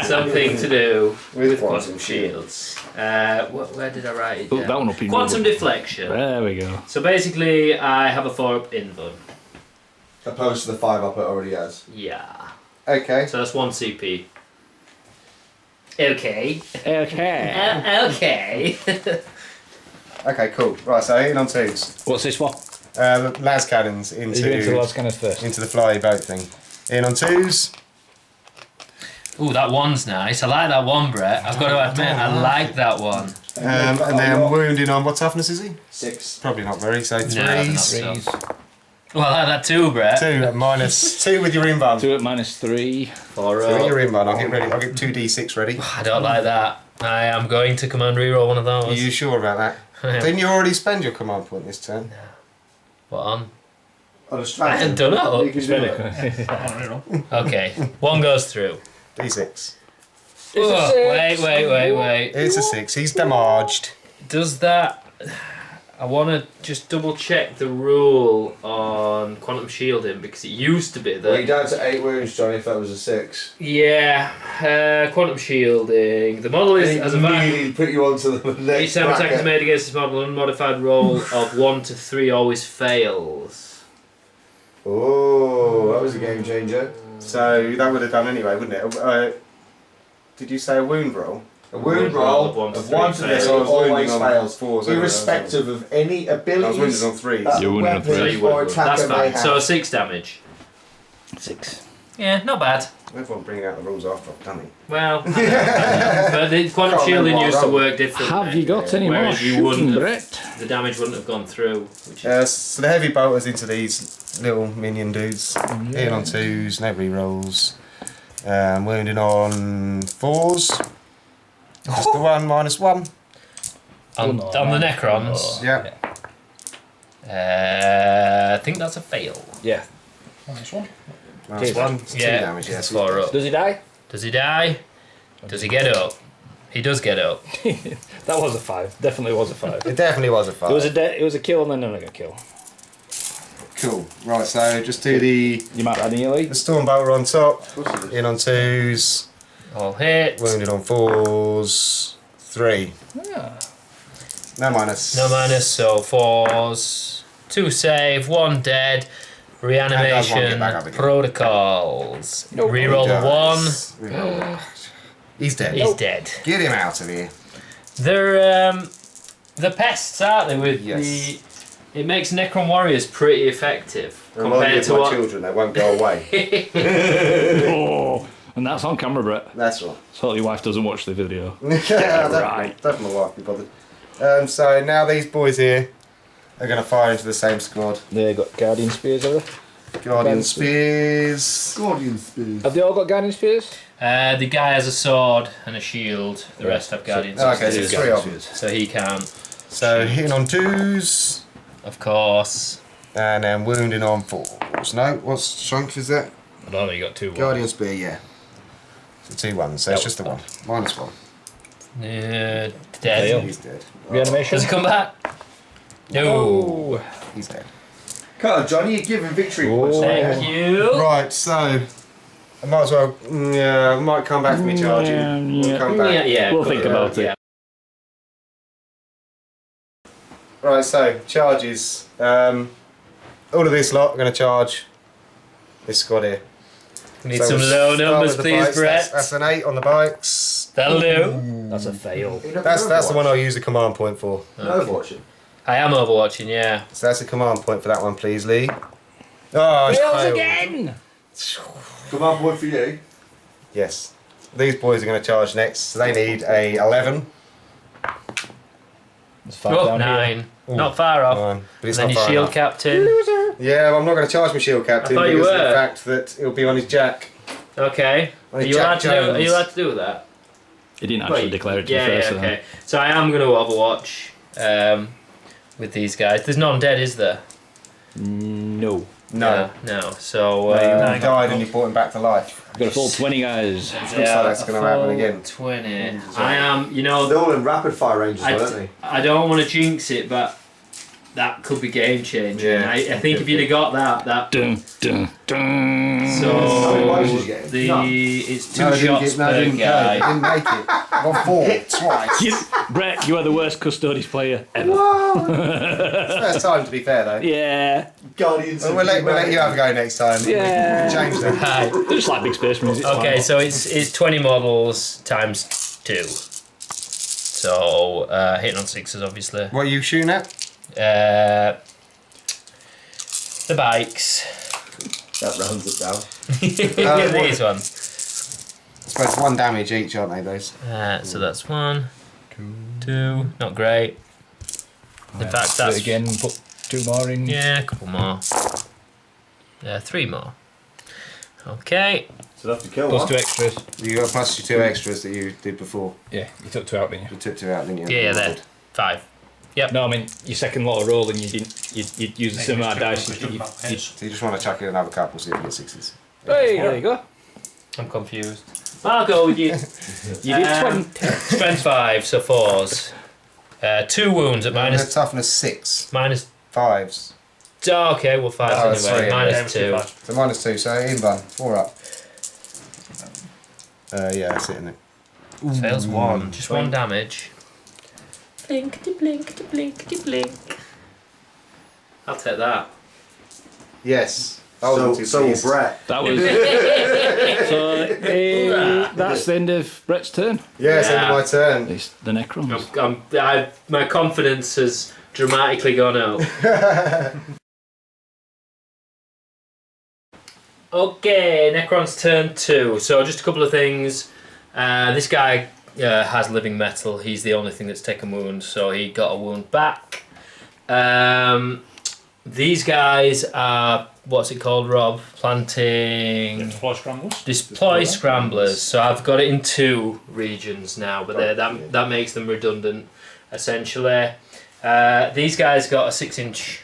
something to do with quantum quantum shields. Where did I write it? Put down? that one up in Quantum rubber. deflection. There we go. So basically, I have a 4-up invuln. Opposed to the 5-up it already has. Yeah. Okay. So that's 1 CP. Okay. Okay. Okay. Okay. Cool. Right. So hitting on 2s. What's this for? Las cannons Are you into the into last cannons first? the fly boat thing. Hitting on 2s. Ooh, that one's nice. I like that one, Brett. I've got to admit, I like that one. And then wounding on what toughness is he? 6. Probably not very. So No, 3s. not so. Well, I like that too, Brett. 2 at -2 with your invuln. 2 at -3. 4 So with up. your invuln, I'll get ready. I'll get 2d6 ready. I don't like that. I am going to command reroll one of Are those. you sure about that? Didn't you already spend your command point this turn? What on? On a I strategy. haven't done it. You can do it. Okay, one goes through. D6. Ugh, wait. It's a 6. He's damaged. Does that... I want to just double check the rule on quantum shielding because it used to be Well, you're that... down to 8 wounds, Johnny, if that was a 6. Yeah, quantum shielding. The model is as a really put you onto the next each time attack is bracket. made against this model, an unmodified roll of 1 to 3 always fails. Oh, that was a game changer. So that would have done anyway, wouldn't it? Did you say a wound roll? A wound roll of 1 to 3 fails. always on fails, 4s, irrespective of any I was wounded abilities on 3s. that You're wounded on weapon three. So you or would. attacker That's may fine. have. So 6 damage. 6. Yeah, not bad. Everyone bringing out the rules after I've done it. Well, but the quantum Can't shielding remember used what to I work differently. Have you got any more Whereas you wouldn't shooting, have- Brett? The damage wouldn't have gone through. Which is, So the heavy bolters into these little minion dudes. Hitting on 2s, no rerolls. Wounding on 4s. Just the 1 -1. on the Necrons, Yeah. I think that's a fail. Yeah. Nice one. -1. It's 2 Yeah, damage, yeah. it's so he's 4 dead. up. Does he die? Does he die? Does he get up? He does get up. That was a 5. Definitely was a 5. It definitely was a 5. It was a kill and then another kill. Cool. Right, so just do the You might add in your league. storm bolter on top. In on 2s. All hit. Wounded on 4s. 3. Yeah. No minus. No minus, so 4s. 2 save, 1 dead. That does one Reanimation get back up again. protocols. Nope. Reroll the 1. Reroll. He's dead. He's dead. Get him out of here. They're pests, aren't they? With Yes. it makes Necron warriors pretty effective Remind me compared of to my what. children, they won't go away. Oh, and that's on camera, Brett. That's right. So your wife doesn't watch the video. Right. Don't my wife be bothered. So now these boys here are going to fire into the same squad. They got Guardian Spears, have they? Guardian Spears. Guardian Spears. Have they all got Guardian Spears? The guy has a sword and a shield. The rest have guardians. Okay, so Spears. it's 3 of them. So he can, So hitting on 2s. of course. And then wounding on 4s. No, what strength is that? I don't know. You got 2. Guardian Spear, yeah. So 2 1s, so it's just the 1. -1. Dead. He's dead. Reanimation? Does he come back? No. Oh. He's dead. Come on, Johnny, you're giving victory points. Thank you. Right, so I might as well. Yeah, I might come back for me charging. We'll come back. Yeah. We'll cool. think about it. Yeah. Right, so charges. all of this lot are going to charge this squad here. Need So some we'll low start numbers, with the please, bikes. Brett. That's an 8 on the bikes. That'll do. That's a fail. That's the one I'll use the command point for. No Overwatching. I am overwatching, yeah. So that's a command point for that one, please, Lee. Oh, it's Fails failed. again! Command point for you. Yes. These boys are going to charge next, so they need a 11. It's 5 Oh, down 9. here. Not far off. But And it's then not your far shield enough. captain. Yeah, well, I'm not going to charge my shield captain I thought you because of were. the fact that it'll be on his jack. Okay. On Are his you allowed Jack to do? Are Jones. you allowed to do that? He didn't actually Wait, declare it to yeah, the first. yeah, okay. So I am going to overwatch with these guys. There's none dead, is there? No. No. No. So You No. died and you brought him back to life. We've got a full 20 guys. Looks like that's going to happen again. 20. I am. You know, They're all in rapid fire range as well, aren't they? I don't want to jinx it, but that could be game changing. Yeah. I think if you'd have got that. Dun, dun, dun. How many bikes did So you get? it's 2 No, I didn't shots get- no, I per didn't guy. Didn't make it. I got 4 twice. Brett, you are the worst Custodes player ever. First time, to be fair, though. Yeah. Guardians. Well, we'll let you have a go next time. Yeah. We can change them. Right. Just like big space marines. It's Okay, fine. so it's 20 models times 2. So hitting on 6s, obviously. What are you shooting at? The bikes. That rounds it down. These ones. I suppose 1 damage each, aren't they, those? So that's 1, 2. Not great. In fact, Do that's it again. Put 2 more in. yeah, a couple more. 3 more. Okay. So that's to kill Plus one. 2 extras. You got plus your 2 extras that you did before. Yeah, you took 2 out, didn't you? You took 2 out, didn't you? Yeah, there. 5. No, I mean your second lot of rolling, you didn't. You'd use the same amount of dice. You, So you just want to chuck in another couple so you can get 6s. hey, there you go. I'm confused. I'll go with you. You did 20. Strength 5, so 4s. 2 wounds at Minus minus. toughness 6. Minus. 5s. Oh, okay, well, 5s Oh, that's anyway. three, Minus yeah. 2. So minus 2, so invan. 4 up. Yeah, that's it, isn't it? Fails 1. Just 1 damage. Blinkety blinkety blinkety blink. I'll take that. Yes. So will Brett. That was. So that's the end of Brett's turn. Yeah, it's end of my turn. It's the Necrons. My confidence has dramatically gone up. Okay, Necron's turn 2. So just a couple of things. This guy has living metal. He's the only thing that's taken wound, so he got a wound back. These guys are, what's it called, Rob? Planting... Deploy scramblers. Deploy scramblers. So I've got it in 2 regions now, but that makes them redundant, essentially. These guys got a 6-inch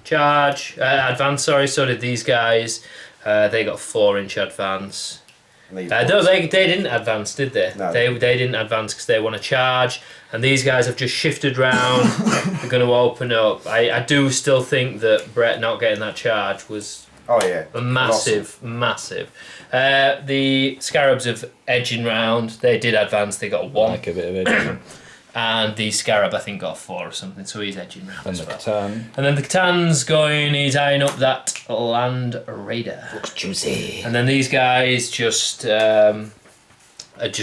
charge, advance, sorry, so did these guys. They got 4-inch advance. No, they didn't advance, did they? No. They didn't advance because they want to charge, and these guys have just shifted round. They're going to open up. I do still think that Brett not getting that charge was Oh, yeah. a massive. The Scarabs of edging round. They did advance. They got a 1. Like a bit of it. And the Scarab, I think, got a 4 or something, so he's edging round And as the well. Catan. And then the Catan's going, he's eyeing up that Land Raider. Looks juicy. And then these guys just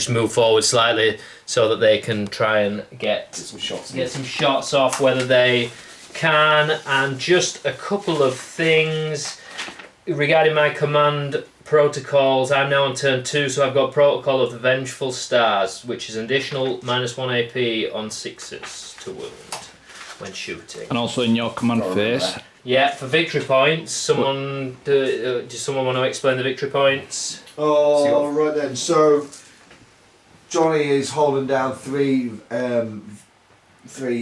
move forward slightly so that they can try and get some shots. some shots off whether they can. And just a couple of things regarding my command protocols. I'm now on turn 2, so I've got Protocol of the Vengeful Stars, which is an additional -1 AP on 6s to wound when shooting. And also in your command phase. Yeah, for victory points, does someone want to explain the victory points? Oh, right then. So Johnny is holding down 3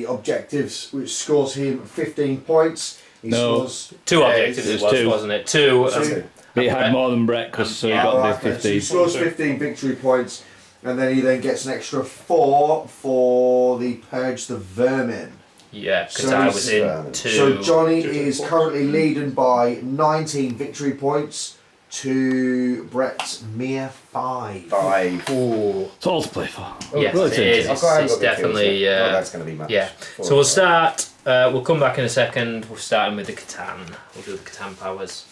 objectives, which scores him 15 points. He No. scores 2 objectives it's it was, 2. wasn't it? 2. But he had more than Brett because so he Yeah. got Alright, the okay, so he 15. scores 15 victory points, and then he then gets an extra 4 for the Purge the Vermin. Yeah, because So I he's- was in 2. So Johnny is currently leading by 19 victory points to Brett's mere 5. 5. It's all to play for. Yes, Really it is. I've got It's the kills definitely. yet. Oh, that's going to be much. Yeah. 4 So we'll start we'll come back in a second. We're starting with the Catan. We'll do the Catan powers.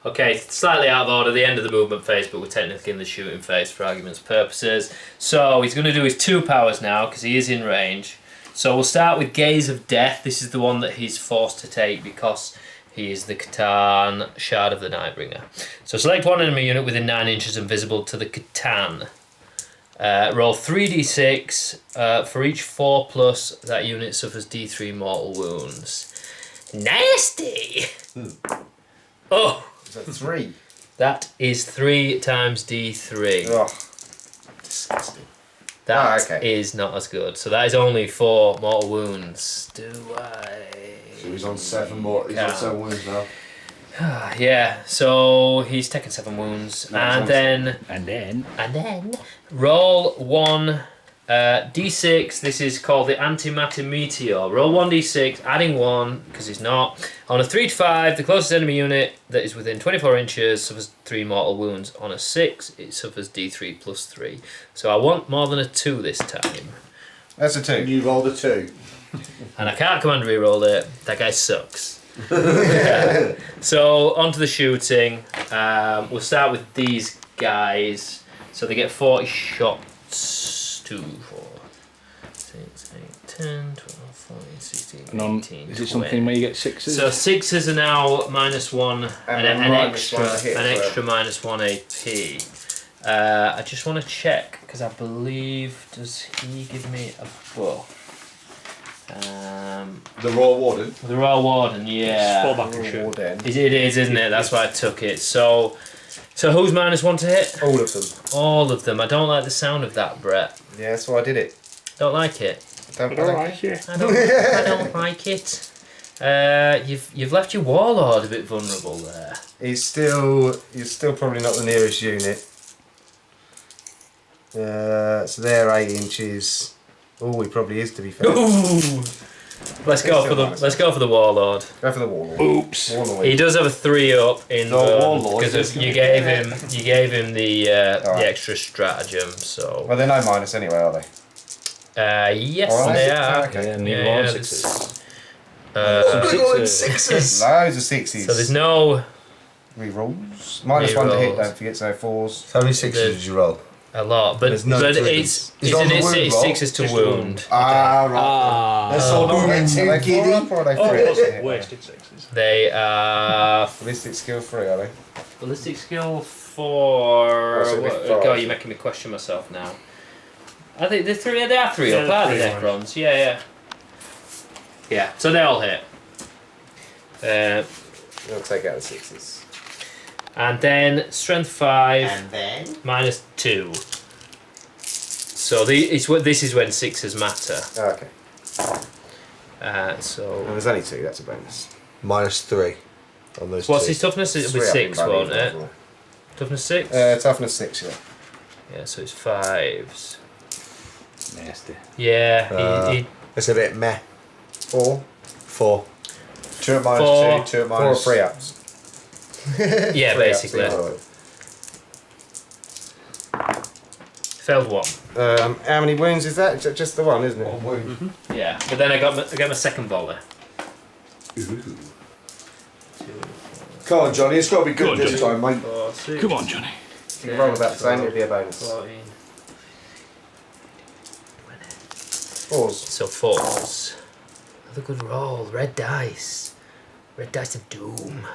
Okay, slightly out of order, the end of the movement phase, but we're technically in the shooting phase for argument's purposes. So he's going to do his 2 powers now, because he is in range. So we'll start with Gaze of Death. This is the one that he's forced to take because he is the Catan Shard of the Nightbringer. So select one enemy unit within 9 inches and visible to the Catan. Roll 3d6. For each 4+, that unit suffers d3 mortal wounds. Nasty! Oh! Is that 3? That is 3 times d3. Oh, disgusting. That is not as good. So that is only 4 mortal wounds. Do I? So he's on 7 more. He's on 7 wounds now. Yeah. So he's taken 7 wounds, and then roll 1 d6. This is called the antimatter meteor. Roll 1 d6, adding 1 because he's not. On a 3 to 5, the closest enemy unit that is within 24 inches suffers 3 mortal wounds. On a 6, it suffers d3 plus 3. So I want more than a 2 this time. That's a 2. You rolled a 2. And I can't command reroll it. That guy sucks. Yeah. So on to the shooting. We'll start with these guys. So they get 40 shots. 2, 4, 6, 8, 10, 12, 14, 16, 18, Is it something where you get 6s? So 6s are now -1 and an extra -1 AP. I just want to check because I believe, does he give me a buff? The Royal Warden? The Royal Warden, yeah. Fall back and shoot. It is, isn't it? That's why I took it. So who's -1 to hit? All of them. All of them. I don't like the sound of that, Brett. Yeah, that's why I did it. Don't like it. Don't I don't like it. I don't like it. You've left your Warlord a bit vulnerable there. He's still probably not the nearest unit. So they're 8 inches. Oh, he probably is, to be fair. Ooh. Let's go for the Warlord. Go for the Warlord. Oops. Warlord. He does have a 3 up in Warlord, because you gave him the extra stratagem. So Well, they're no minus anyway, are they? yes, All right. they are. Okay. Yeah, need Yeah, more there's- 6s. Sixes. Loads of 6s. So there's no Rerolls. -1 to hit, Rerolls. don't forget, so 4s. How many 6s did you roll? a lot, but There's no but threes. it's on the it's wound roll? 6s to wound. Ah, right. That's all Are moving they 4 giddy. up or are they 3 up to hit? Wasted 6s. They are Ballistic skill 3, are they? ballistic skill 4. Oh, so it'd be 5. God, you're making me question myself now. I think they're 3. They are 3 Yeah, up, are the they're Necrons? Yeah. Yeah. So they all hit. I'll take out the 6s. And then strength 5 And then? -2. So this is when 6s matter. Oh, okay. Uh, so Well, there's only 2, that's a bonus. -3 on those what's two. his toughness? It was 3 up in 6, value won't as it? well. Toughness 6. Toughness 6, yeah. Yeah, so it's 5s. Nasty. Yeah, he It's a bit meh. 4. 4. 2 at -2, 2 at 4 or 3 ups. yeah, 3 basically. ups, yeah. Failed 1. How many wounds is that? Just the one, isn't it? Yeah, but then I got my second volley. Come on, Johnny. It's got to be Go good on, this Johnny. time, mate. 4, 6, Come on, Johnny. You can roll about the same, it'll be a bonus. 14. 4s. So 4s. Another good roll. Red dice. Red dice of doom.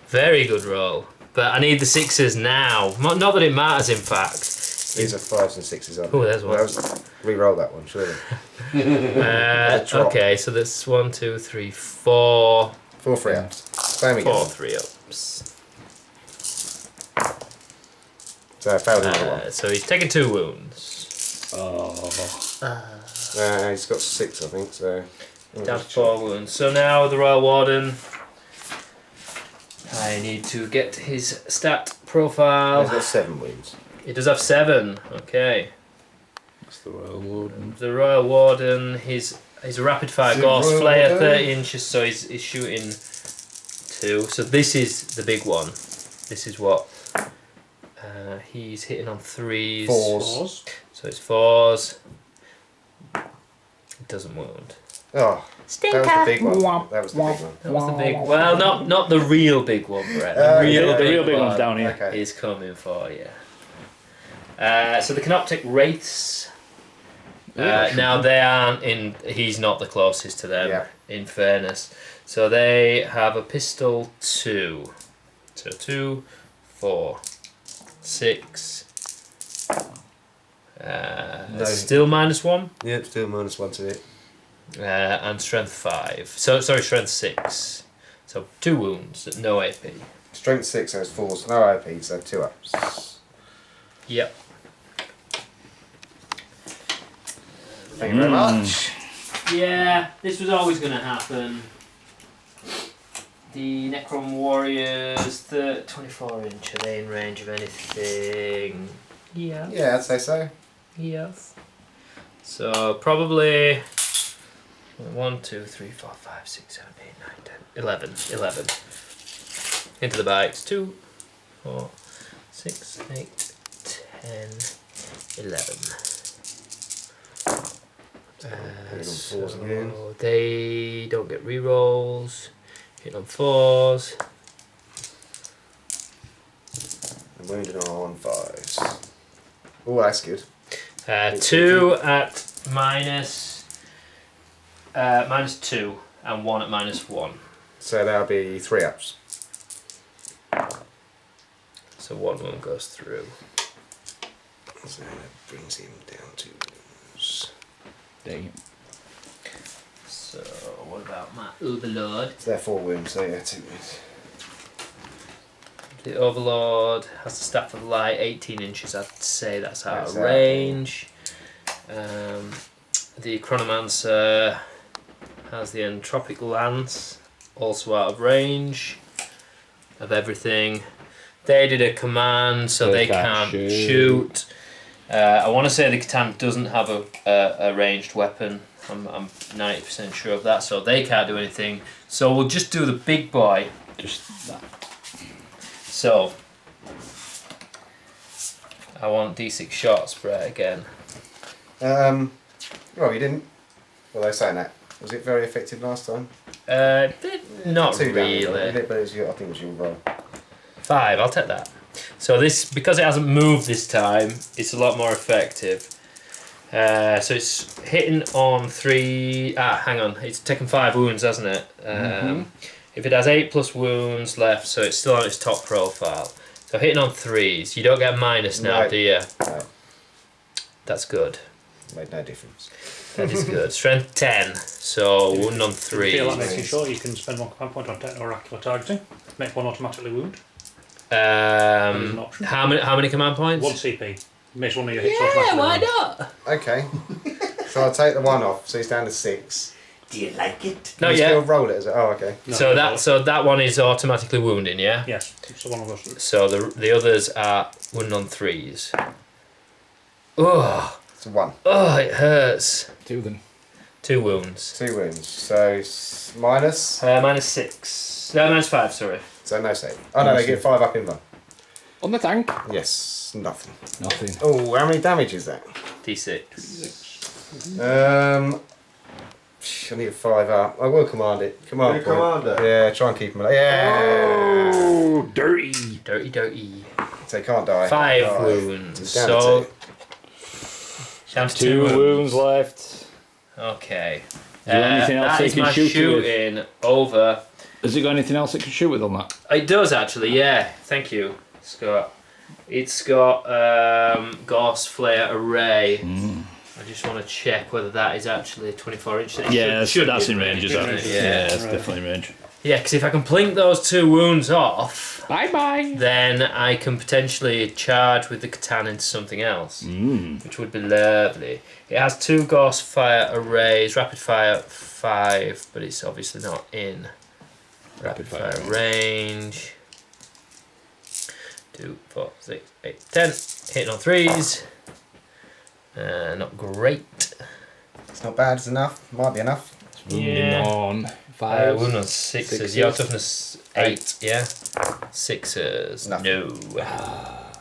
Very good roll. But I need the 6s now. Not that it matters, in fact. These are 5s and 6s, aren't Oh, they? there's one. Re-roll that one, surely. drop. Okay, so that's 1, 2, 3, 4. 4 3 ups. Same again. 4 3 ups. So I failed another one. So he's taken 2 wounds. He's got 6, I think, so... Down to 4 wounds. So now the Royal Warden. I need to get his stat profile. He's got 7 wounds. He does have 7. Okay. That's the Royal Warden. The Royal Warden. He's a rapid fire The Ghost Royal Flayer, Warden. 30 inches. So he's shooting 2. So this is the big one. This is what he's hitting on 3s. 4s. So it's 4s. Doesn't wound. Oh, Stinker. that was the big one. That was the big one. That was the big. Well, not the real big one, Brett. The real big one's down here. Okay. Is coming for you. So the Canoptic Wraiths. Now they aren't in. He's not the closest to them. Yeah. In fairness, so they have a pistol 2. So 2, 4, 6. Still -1. Yep, still -1 to it. And strength 5. So sorry, strength 6. So 2 wounds, no AP. Strength 6 has 4, so no AP, so 2 ups. Yep. Thank you very much. Yeah, this was always going to happen. The Necron warriors, 24 inch, are they in range of anything? Yeah. Yeah, I'd say so. Yes. So probably 1, 2, 3, 4, 5, 6, 7, 8, 9, 10, 11. 11. Into the bikes. 2, 4, 6, 8, 10, 11. So they don't get rerolls. Hit on 4s. And wounded on 5s. Oh, that's good. 2 at -2 and 1 at -1. So that'll be 3 ups. So 1 wound goes through. So that brings him down to. Damn. So what about my Overlord? So they're 4 wounds, so yeah, 2 wounds. The Overlord has the Staff of Light, 18 inches. I'd say that's out That's of out. range. The Chronomancer has the Entropic Lance, also out of range of everything. They did a command, so they can't shoot. I want to say the Catan doesn't have a ranged weapon. I'm 90% sure of that, so they can't do anything. So we'll just do the big boy. Just that. So I want D6 shots, Brett, again. Well, you didn't. Well, they're saying that. Was it very effective last time? Not 2 really. damage, but it was I think it was your roll. 5, I'll take that. So this, because it hasn't moved this time, it's a lot more effective. So it's hitting on 3. Hang on, it's taken 5 wounds, hasn't it? If it has 8+ wounds left, so it's still on its top profile. So hitting on 3s, you don't get a minus now, No. do you? No, That's good. made no difference. That is good. Strength 10, so wound on If you feel like 3s. making sure, you can spend 1 command point on techno oracular targeting. Make 1 automatically wound. an option. How many command points? 1 CP. Makes 1 of your hits automatically. Yeah, why wound. not? Okay. So I'll take the 1 off, so he's down to 6. Do you like it? No, You still yeah. roll it as oh, okay. No, So no, that one is automatically wounding, yeah. Yes, so 1 of those. So the others are wounding on 3s. Oh, It's a 1. oh, it hurts. 2 then. 2 wounds. 2 wounds. So minus. -6. No, -5. Sorry. So no save. Oh no, they get 5 up in one. On the tank. Yes, nothing. Nothing. Oh, how many damage is that? D6. I need a 5 up. I will command it. Command You point. command it? Yeah, try and keep him alive. Yeah. Oh, dirty. Dirty. So he can't die. 5 Can't die. wounds. He's down So to down to 2 wounds left. Okay. Is there anything else that they is can my shoot with? shooting over. Has it got anything else it can shoot with on that? It does actually, yeah. Thank you, Scott. It's got Gauss Flare Array. I just want to check whether that is actually 24 inch. Yeah, that's in range, is that? shouldn't it? Yeah, it's definitely in range. Yeah, because if I can plink those 2 wounds off, Bye bye. then I can potentially charge with the katana into something else, which would be lovely. It has 2 Gauss Fire Arrays, Rapid Fire 5, but it's obviously not in Rapid Fire range. 2, 4, 6, 8, 10. Hitting on 3s. Not great. It's not bad. It's enough. Might be enough. Yeah. On 5. Wound on 6s. Your toughness 8, yeah? 6s. Nothing. No.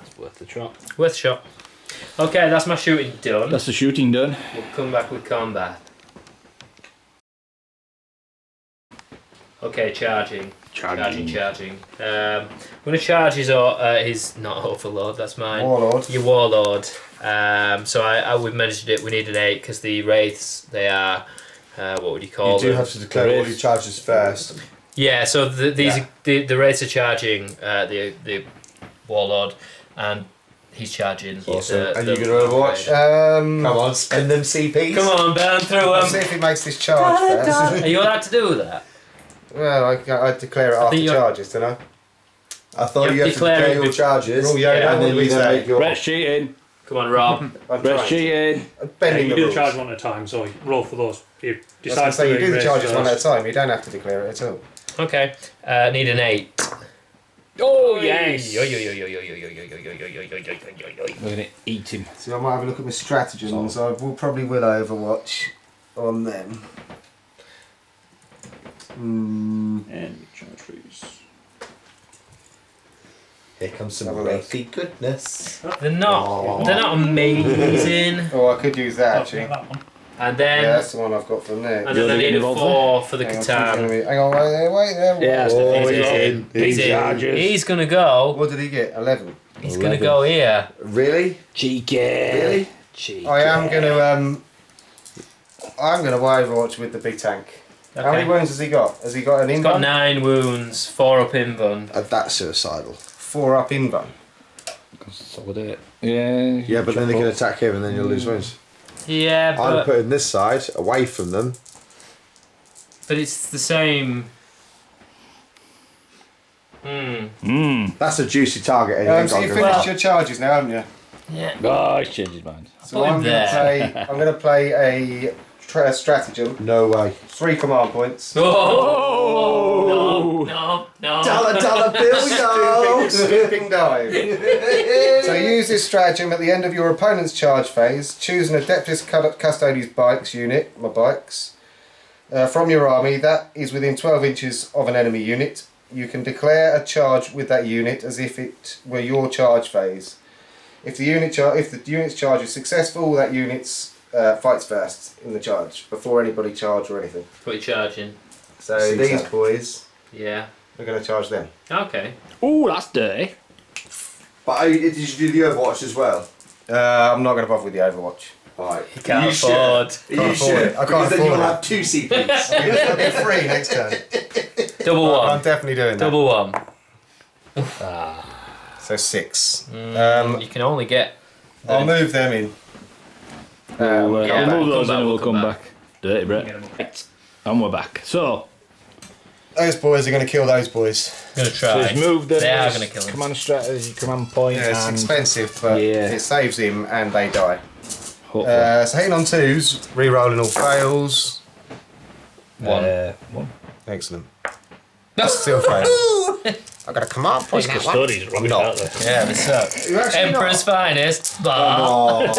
It's worth the shot. Worth a shot. Okay, that's my shooting done. That's the shooting done. We'll come back with combat. Okay, charging. Charging. I'm going to charge his not overlord. That's mine. Warlord. Your warlord. So we've mentioned it. We need an 8 because the wraiths, they are what would you call You them? do have to declare all your charges first. Yeah. So the wraiths are charging the warlord, and he's charging. Awesome. And you're going to Overwatch? Come on, spend them CPs. Come on, burn through Let's see them. if he makes this charge first. Are you allowed to do that? Well, I declare it after charges, don't I? I thought you have to declare declare it your charges. Oh, yeah, and what then do we you say? make your. Brett's cheating. Come on, Rob. I'm Brett's trying. cheating. I'm bending you the do the rules. charge one at a time, so you roll for those. You I was decide going to say, you do the raise charges one at a first. time, you don't have to declare it at all. Okay. Need an 8. Oh, yes. We're going to eat him. So I might have a look at my stratagems. I probably will Overwatch on them. And trees. Here comes some Have a look. wraithy goodness. They're not amazing. Oh, I could use that Oh, actually. yeah, that one. And then Yeah, that's the one I've got from there. and then I need a 4 for the Hang on, Catan. hang on, wait there. Yeah, that's the Oh, thing. he's He's in. in. He's in. Charges. He's gonna go. What did he get? 11. He's gonna go here. Really? Cheeky. Really? Cheeky. I am gonna Overwatch with the big tank. How many Okay. wounds has he got? Has he got an He's got invuln? 9 wounds, 4 up invuln. That's suicidal. 4 up invuln. So we'll do it. Yeah. Yeah, but then they can attack him and then you'll lose wounds. Yeah, I'm but putting this side away from them. it's the same. That's a juicy target. Anything So you got finished Well- your charges now, haven't you? Yeah. Oh, he's changed his mind. So I'm gonna play a stratagem. No way. 3 command points. Oh! No! Dollar bill, yo! Scooping dive. So use this stratagem at the end of your opponent's charge phase. Choose an Adeptus Custodes bikes unit, my bikes, from your army that is within 12 inches of an enemy unit. You can declare a charge with that unit as if it were your charge phase. If the unit's charge is successful, that unit's fights first in the charge before anybody charge or anything. Put your charge in. So See these that. boys, Yeah. we're going to charge them. Okay. Oh, that's dirty. But did you do the Overwatch as well? I'm not going to bother with the Overwatch. Right. You can't You afford. should. You Can't afford should. it. I can't Because then afford you'll it. have 2 CPs. It'll be 3 next turn. Double I'm one. definitely doing that. Double one. So 6. You can only get. I'll move them in. We'll yeah, move we'll those come and we'll back, come we'll back. Dirty, Brett. Get 'em up. Right. And we're back. So, Those boys are going to kill those boys. Gonna so try. he's moved them. They are as gonna kill him. Command strategy, command point, Yeah, it's and expensive, but yeah. it saves him and they die. hopefully. So hitting on 2s, re-rolling all fails. 1. One. Excellent. Still fail. I got a command point. These custodians are rubbish, aren't they? Yeah, they suck. You're actually Emperor's finest. But Oh.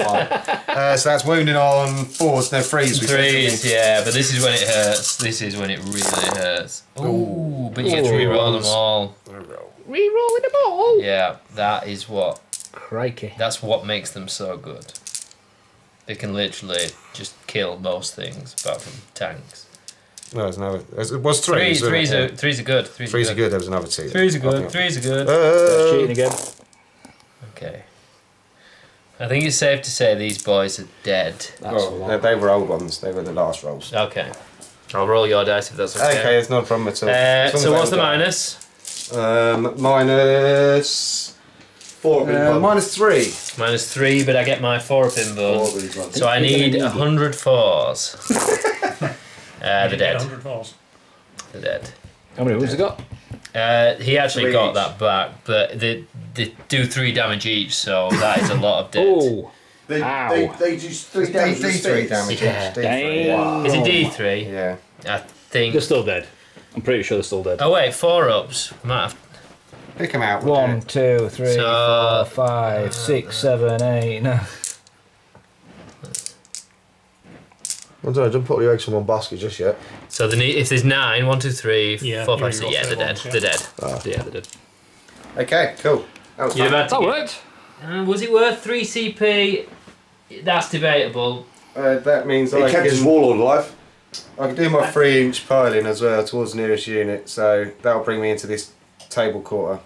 So that's wounding on 4s, no 3s. 3s, yeah, but this is when it hurts. This is when it really hurts. Ooh, but you get to re-roll them all. Re-rolling them all. Yeah, that is what. Crikey. That's what makes them so good. They can literally just kill most things, apart from tanks. No, there's no. It was 3s. Threes are good. 3s are good. There was another 2. 3s are good. 3s are good. That's cheating again. Okay. I think it's safe to say these boys are dead. That's a lot. They were old ones. They were the last rolls. Okay. I'll roll your dice if that's okay. Okay, it's not a problem at all. As long So as what's they the all die. minus? -4 minus 3. Minus 3, but I get my 4 up in both. So I need 100 4s. They're You get dead. 100 falls. They're dead. How many wounds has he got? He actually 3 got each. that back, but they do 3 damage each, so that is a lot of dead. Oh. They Ow. do 3 damage. with D3 spades. damage. Yeah. each, D3. Damn. Is it D3? Yeah. I think. They're still dead. I'm pretty sure they're still dead. Oh wait, 4 ups. Might have. Pick them out. 1, 2, 3, So- 4, 5, 6, 7, 8, 9. I don't put your eggs in one basket just yet. So if there's 9, 1, 2, 3, Yeah, 4, you 5, 6, roll yeah, they're three dead. ones, yeah. They're dead. Yeah, they're dead. Okay, cool. That was You're fun. about to That get- worked. Was it worth 3 CP? That's debatable. That means He I kept his can. warlord alive. I can do my 3-inch piling as well towards the nearest unit, so that'll bring me into this table quarter.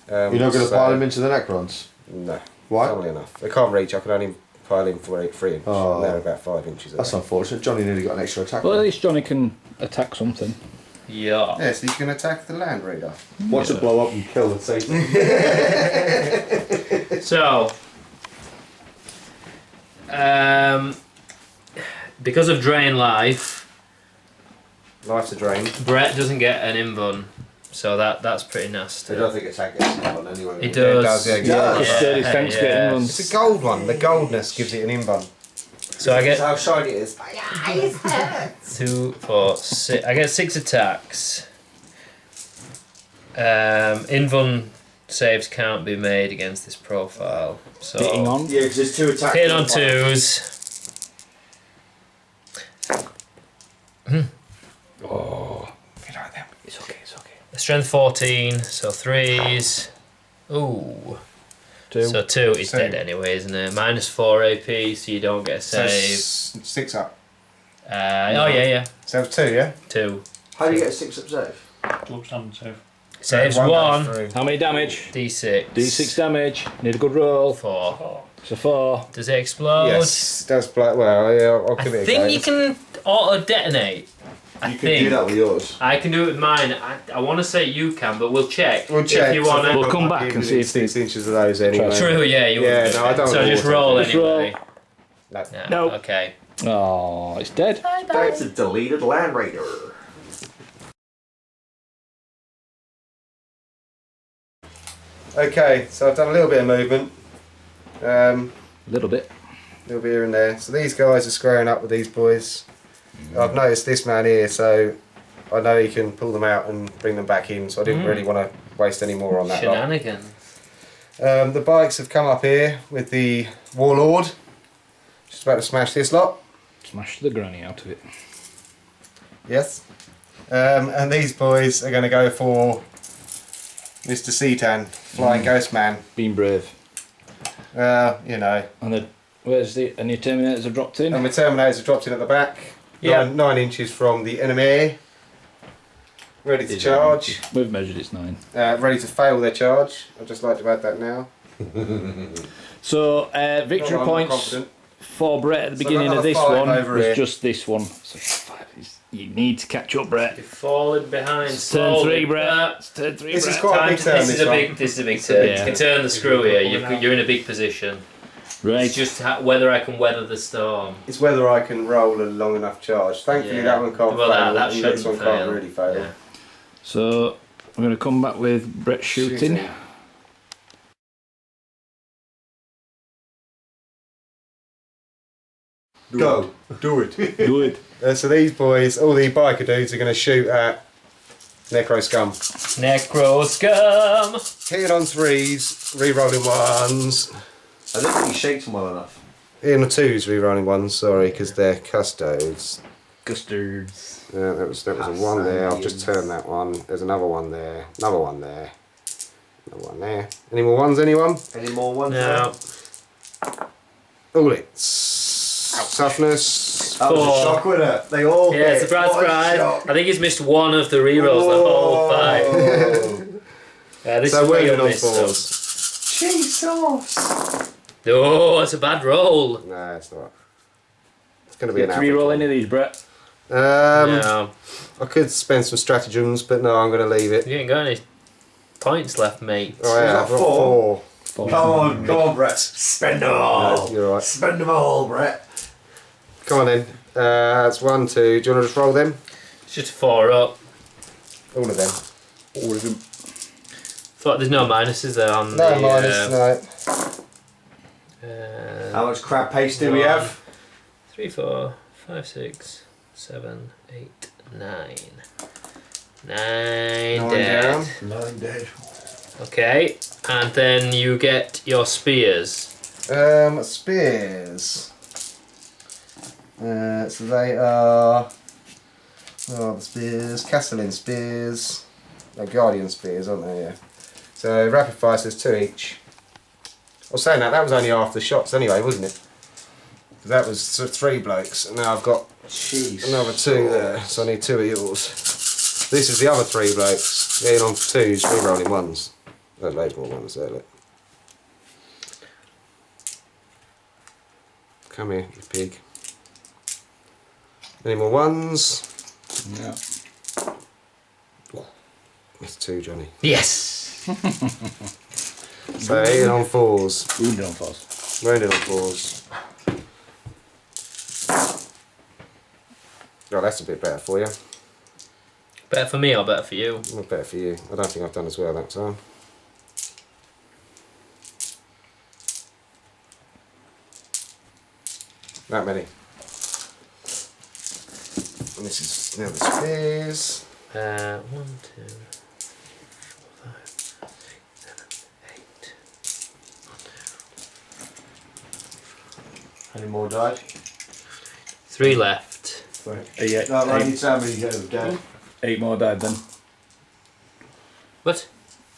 You're not going to pile them into the Necrons? No. Why? Funnily enough. They can't reach, I can only pile in for 3 inches. Oh. They're about 5 inches. That's unfortunate. Johnny nearly got an extra attack. Well, at least Johnny can attack something. Yeah. Yes, he can attack the land raider. Watch it blow up and kill the Satan. So, because of drain life, Life's a drain. Brett doesn't get an invuln, so that's pretty nasty. I don't think attack gets one anyway. It does. Yeah, Custodies thanks for getting one. It's a gold one. The goldness gives it an invuln. So I get how shiny it is. 2, 4, 6. I get 6 attacks. Invuln saves can't be made against this profile. So Hitting on. Yeah, because there's 2 attacks. hitting on 2s. Oh, get out of there. It's okay, it's okay. Strength 14, so 3s. Ooh. 2. So 2 is Two. dead anyway, isn't it? Minus 4 AP, so you don't get a So save. 6 up. Oh yeah. So 2, yeah? 2. How do you get a 6-up save? Club standard save. Saves One 1. goes through. How many damage? D6. D6 damage. Need a good roll. 4. So 4. Does it explode? Yes, does play. Well, yeah, I'll I give it a think go. you can auto detonate. I You can think. do that with yours. I can do it with mine. I want to say you can, but we'll check. We'll check. If you want to. We'll come back and see if 6 inches of those anyway. True, yeah, you Yeah, would. no, I don't So want just water. roll Just anyway. No. No. Nope. Okay. Oh, it's dead. That's a deleted land raider. Okay, so I've done a little bit of movement. A little bit. A little bit here and there. So these guys are squaring up with these boys. I've noticed this man here, so I know he can pull them out and bring them back in, so I didn't really want to waste any more on that lot. Shenanigans. The bikes have come up here with the Warlord. Just about to smash this lot. Smash the granny out of it. Yes. And these boys are going to go for Mr. Seatan, Flying Ghost Man. Being brave. You know. And the where's the and your Terminators have dropped in? And my Terminators are dropped in at the back. Yeah. 9 inches from the enemy. Ready to charge. We've measured it's 9. Ready to fail their charge. I'd just like to add that now. So victory I'm points confident. for Brett at the So beginning another of this 5 one over was here. just this one. So 5 you need to catch up, Brett. You're falling behind. It's turn slowly, 3, Brett. It's turn 3, This is Brett. quite a big turn. This is a big. This is a big turn. Yeah. You can turn the screw here. You're in a big position. Right. It's just whether I can weather the storm. It's whether I can roll a long enough charge. Thankfully Yeah. that one can't Well, fail. that and the next shouldn't one can't fail. really fail. Yeah. So I'm going to come back with Brett shooting. Go. Do it. Do it. So these boys, all the biker dudes, are going to shoot at Necro Scum. Necro scum. Hitting on 3s, re-rolling 1s. I don't think he shakes them well enough. Hitting on 2s, re-rolling 1s, sorry, because they're custodes. Custards. That was a 1 there, I've just turned that one. There's another one there, another one there, another one there. Any more 1s, anyone? Any more ones? No. All it's toughness. That was a 4. shock, wasn't it? They all Yeah, hit. surprise, What a surprise. shock. I think he's missed one of the rerolls the whole fight. This So is we're where hitting you on missed 4s. Jesus. Oh, that's a bad roll. Nah, it's not. It's going to be Get an to re-roll average any of these, Brett. one. No, I could spend some stratagems, but no, I'm going to leave it. you ain't got any points left, mate. Oh yeah, that I've got 4? 4. Come on, Brett. Spend them all. No, you're right. Spend them all, Brett. Come on then. That's 1, 2. Do you want to just roll them? It's just a 4 up. All of them. All of them. Thought there's no minuses there on No the. minus, no. How much crab paste do we have? 3, 4, 5, 6, 7, 8, 9. 9 dead. Down. 9 dead. Okay, and then you get your spears. Spears. So they are. Oh, the spears. Castellan spears. They're Guardian spears, aren't they? Yeah. So rapid fire says 2 each. I was saying that was only half the shots anyway, wasn't it? That was 3 blokes, and now I've got another 2 there, so I need 2 of yours. This is the other 3 blokes, getting on 2s, re-rolling 1s. There's loads more 1s there, look. Come here, you pig. Any more 1s? Yeah. That's 2, Johnny. Yes! So hitting on 4s. Wounded on 4s. Wounded on 4s. Oh, that's a bit better for you. Better for me or better for you? Not better for you. I don't think I've done as well that time. That many. And this is now the spears. 1, 2, 3, 4, 5, 6, 7, 8. Any more died? 3 left. Yeah, No, I need somebody to go dead. 8 more died then. What?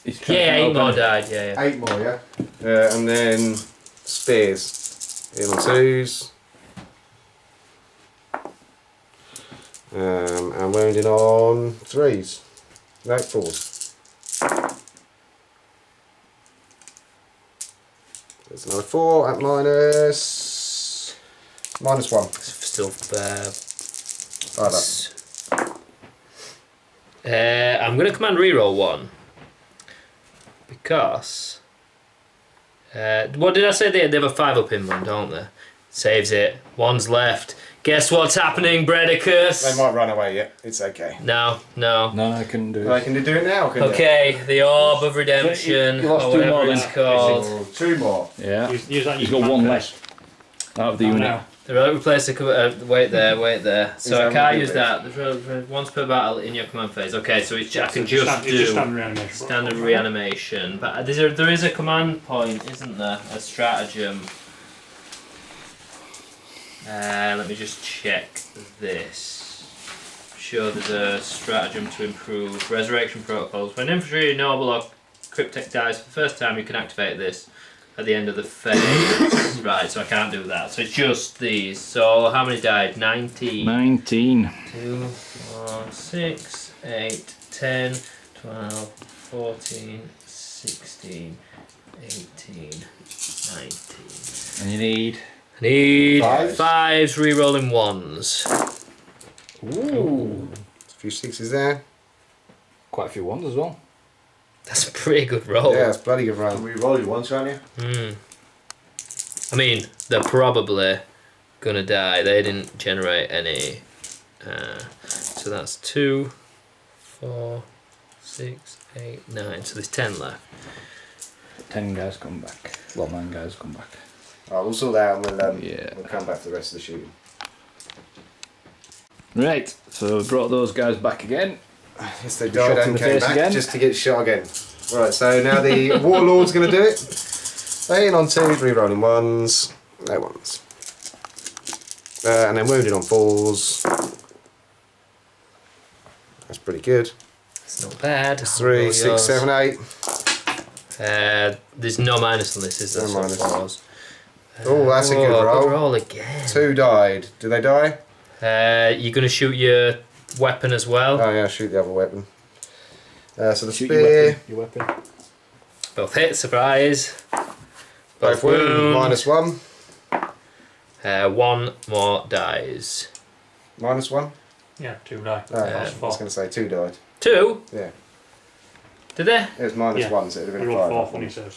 He's trying Yeah, to 8 open more it. died, yeah. 8 more, yeah? And then spears. Hitting on 2s. And wounding on 3s. No, 4s. There's another 4 at minus 1. Still Either. I'm going to command reroll 1 because what did I say? They have a 5 up in one, don't they? Saves it. 1's left. Guess what's happening, Bredicus? They might run away yet. It's okay. No. No, I couldn't do They it. can do it now, can Okay, the Orb of Redemption, You lost or 2 whatever more it's then. called. Oh, 2 more. Yeah. Use that. He's got 1 less out of the Oh, unit. no. The relic replacer, wait there. So I that can't what use it that. There's once per battle in your command phase. Okay, so I can just It's do just standard reanimation. standard reanimation. But there is a command point, isn't there? A stratagem. Let me just check this. I'm sure there's a stratagem to improve resurrection protocols. When infantry, noble, or cryptic dies for the first time, you can activate this at the end of the phase. Right, so I can't do that. So it's just these. So how many died? 19. 19. 2, 4, 6, 8, 10, 12, 14, 16, 18, 19. And you need... I need 5s? 5s re-rolling 1s. Ooh. A few 6s there. Quite a few 1s as well. That's a pretty good roll. Yeah, it's bloody good run. We roll you once, can't you? I mean, they're probably gonna die. They didn't generate any. So that's 2, 4, 6, 8, 9. So there's 10 left. 10 guys come back. Well, 9 guys come back. Right, we'll sort that out and we'll come back for the rest of the shooting. Right, so we brought those guys back again. Yes, they Shot died in and the came face back again. just to get shot again. Right, so now the Warlord's going to do it. They in on 2s, re-rolling 1s, no 1s. And then wounded on 4s. That's pretty good. It's not bad. 3, 6, 7, 8. There's no minus on this, is there? No So minus. 4s. Oh, that's a good roll. Good roll again. 2 died. Do they die? You're gonna shoot your weapon as well. Oh yeah, shoot the other weapon. So the Shoot spear, your weapon. Both hit, surprise. both wound, -1. 1 more dies. -1. Yeah, 2 die. No, I Yeah. was going to say 2 died. 2? Yeah, Did they? it was -1, Yeah. so it'd have We been roll 4 5. when he says.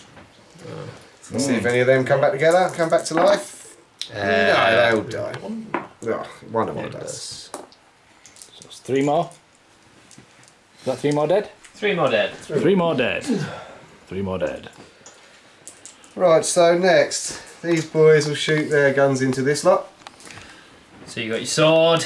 Let's see if any of them come back together, come back to life. No, they all die. Oh, one of them It does. does. So it's 3 more. Is that 3 more dead? 3 more dead. 3 more dead. 3 more dead. Right, so next, these boys will shoot their guns into this lot. So you got your sword.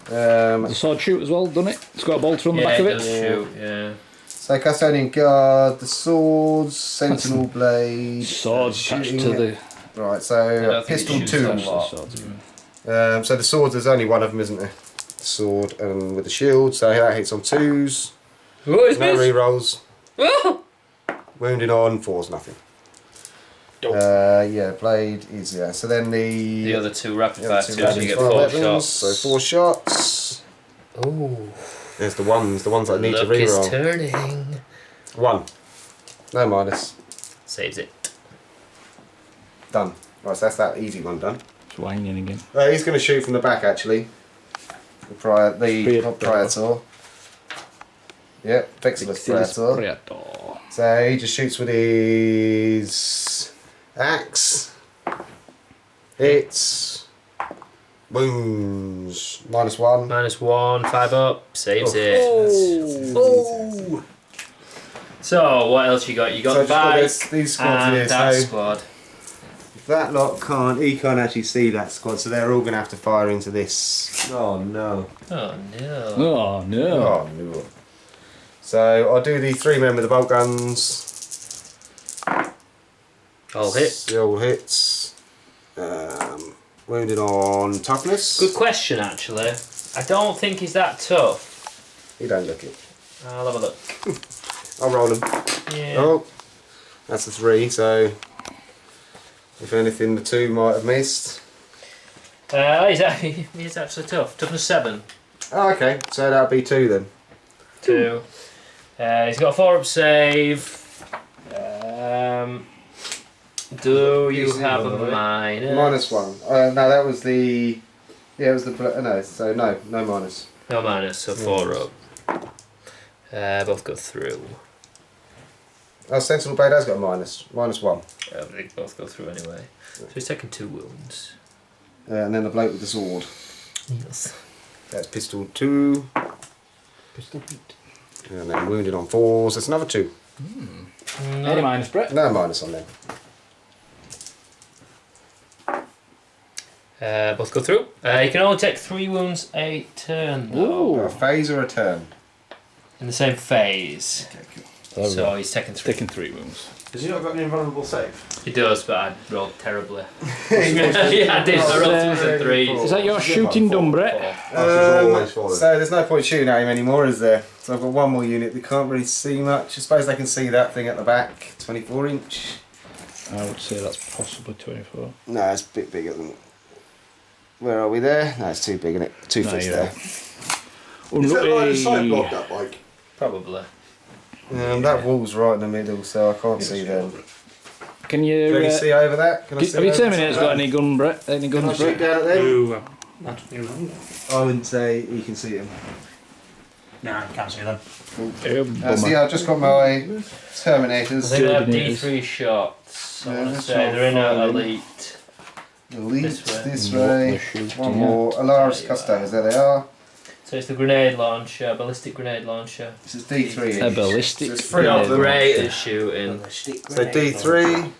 The sword shoot as well, doesn't it? It's got a bolter on the back of does it. shoot, yeah. So Custodian Guard, the swords, Sentinel Blade, Sword attached shooting to it. the... Right, I so don't think pistol it shoots 2. attached to the swords. So the swords, there's only one of them, isn't there? The sword and with the shield, so that hits on 2s. What is No this? re-rolls. Oh! Wounding on 4s, nothing. Yeah, blade is So then The other two rapid fire two twos, you get rapid 4 weapons, shots. So 4 shots. Ooh. There's the ones that I need to Luck is reroll. turning. 1. No minus. Saves it. Done. Right, so that's that easy one done. It's whining again. He's going to shoot from the back actually. The Praetor. Yep, Vexillus Praetor. So he just shoots with his axe. Hits. Booms. -1. -1, 5 up, saves it. Oh. So, what else you got? You got So the just got bike these squads and here, that so- squad. That lot he can't actually see that squad, so they're all going to have to fire into this. Oh no. Oh no. Oh no. Oh no. So I'll do the 3 men with the bolt guns. All hit. The all hits. Wounded on toughness. Good question, actually. I don't think he's that tough. You don't look it. I'll have a look. I'll roll them. Yeah. Oh, that's a 3. So if anything, the 2 might have missed. He's actually tough. Toughness 7. Oh, okay, so that'll be 2 then. 2. He's got a 4 up save. Do you have a minus? -1. No, that was the. Yeah, it was the. No, so no minus. No minus, so 4 up. Both go through. Oh, Sentinel Blade has got a -1. They both go through anyway. So he's taking 2 wounds. And then the bloke with the sword. Yes. That's pistol 2. Pistol. And then wounded on 4s. That's another 2. Any minus, Brett? No minus on them. Both go through. You can only take 3 wounds a turn though. A phase or a turn? In the same phase. Okay, cool. So he's taking 3. Taking 3 wounds. Has he not got an invulnerable save? He does, but I rolled terribly. Yeah, I did. I rolled 2s and 3s. Is that your shooting done, Brett? So there's no point shooting at him anymore, is there? So I've got 1 more unit. They can't really see much. I suppose they can see that thing at the back, 24 inch. I would say that's possibly 24. No, it's a bit bigger than. Where are we there? No, it's too big, isn't it? 2 No, foot you're there. Is that line of sight Unlucky. blocked, that bike? Probably. That wall's right in the middle, so I can't see them. Can you? Can you see over that? Can I see Have your over Terminators that? got any gun, Brett? Any Can I guns, shoot Brett? down at them? Ooh, that's new one. I wouldn't say you can see them. Nah, you can't see them. So yeah, I've just got my Terminators. I think they have Terminators. D3 shots. I Yeah, want to that's say all they're in fine. elite. Elite, This this way. way. What they're shooting One more. Adeptus Custodes, there they are. So it's the grenade launcher, ballistic grenade launcher. This is D3. A ballistic. So it's 3 Not of them. great at shooting. So D3.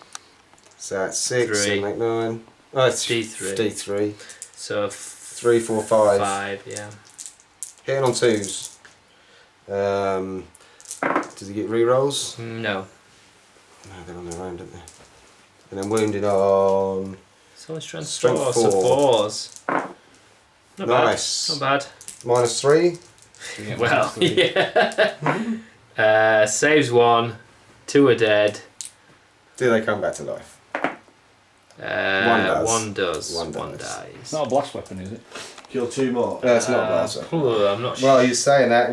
So that's 6, 3. 7, 8, 9. Oh, it's D3. D3. So 3, 4, 5. 5, yeah. Hitting on 2s. Does he get rerolls? No. No, they're on their own, don't they? And then wounded on. It's only strength, Strength 4, so 4. 4s. Not Nice. bad. Not -3. bad. Well, yeah. Saves 1. 2 are dead. Do they come back to life? One does. One One dies. dies. It's not a blast weapon, is it? Kill 2 more. That's not bad. So. I'm not Well, sure. you're saying that.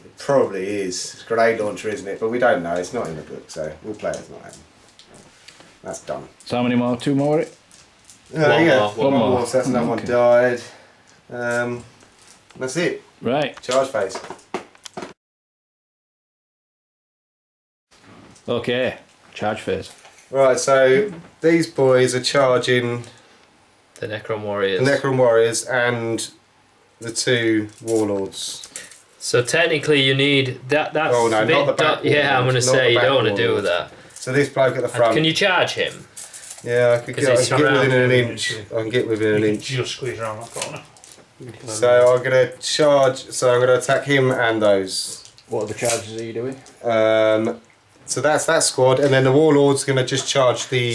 It probably is. It's a grenade launcher, isn't it? But we don't know. It's not in the book, so we'll play it as not happening. That's done. So how many more? 2 more? One more. So that's another one Okay. died. That's it. Right. Charge phase. Okay. Charge phase. Right, so these boys are charging The Necron Warriors. the Necron Warriors and the 2 Warlords. So technically you need that. That's Oh, no, a bit not the back yeah, I'm going to Warlords, not say the you back don't want to do Warlords. that. So this bloke at the front. Can you charge him? Yeah, I could 'Cause get, it's I can get within surrounded. an inch. I can get within an You can inch. just squeeze around that corner. So I'm going to charge. So I'm going to attack him and those. What other charges are you doing? So that's that squad, and then the Warlord's going to just charge the.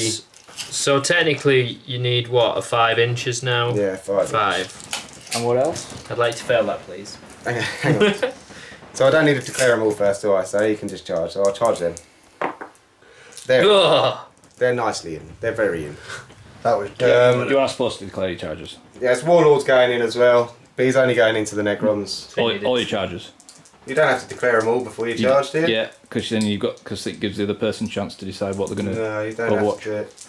So technically you need what, a 5 inches now? Yeah, 5. 5. And what else? I'd like to fail that, please. Hang on. So I don't need to declare them all first, do I? So you can just charge. So I'll charge them. They're nicely in. They're very in. That was You are supposed to declare your charges. Yes, Warlord's going in as well, but he's only going into the Necrons. All your charges. You don't have to declare them all before you charge, do you? Yeah, because then because it gives the other person a chance to decide what they're going to. No, you don't have Overwatch. to do it.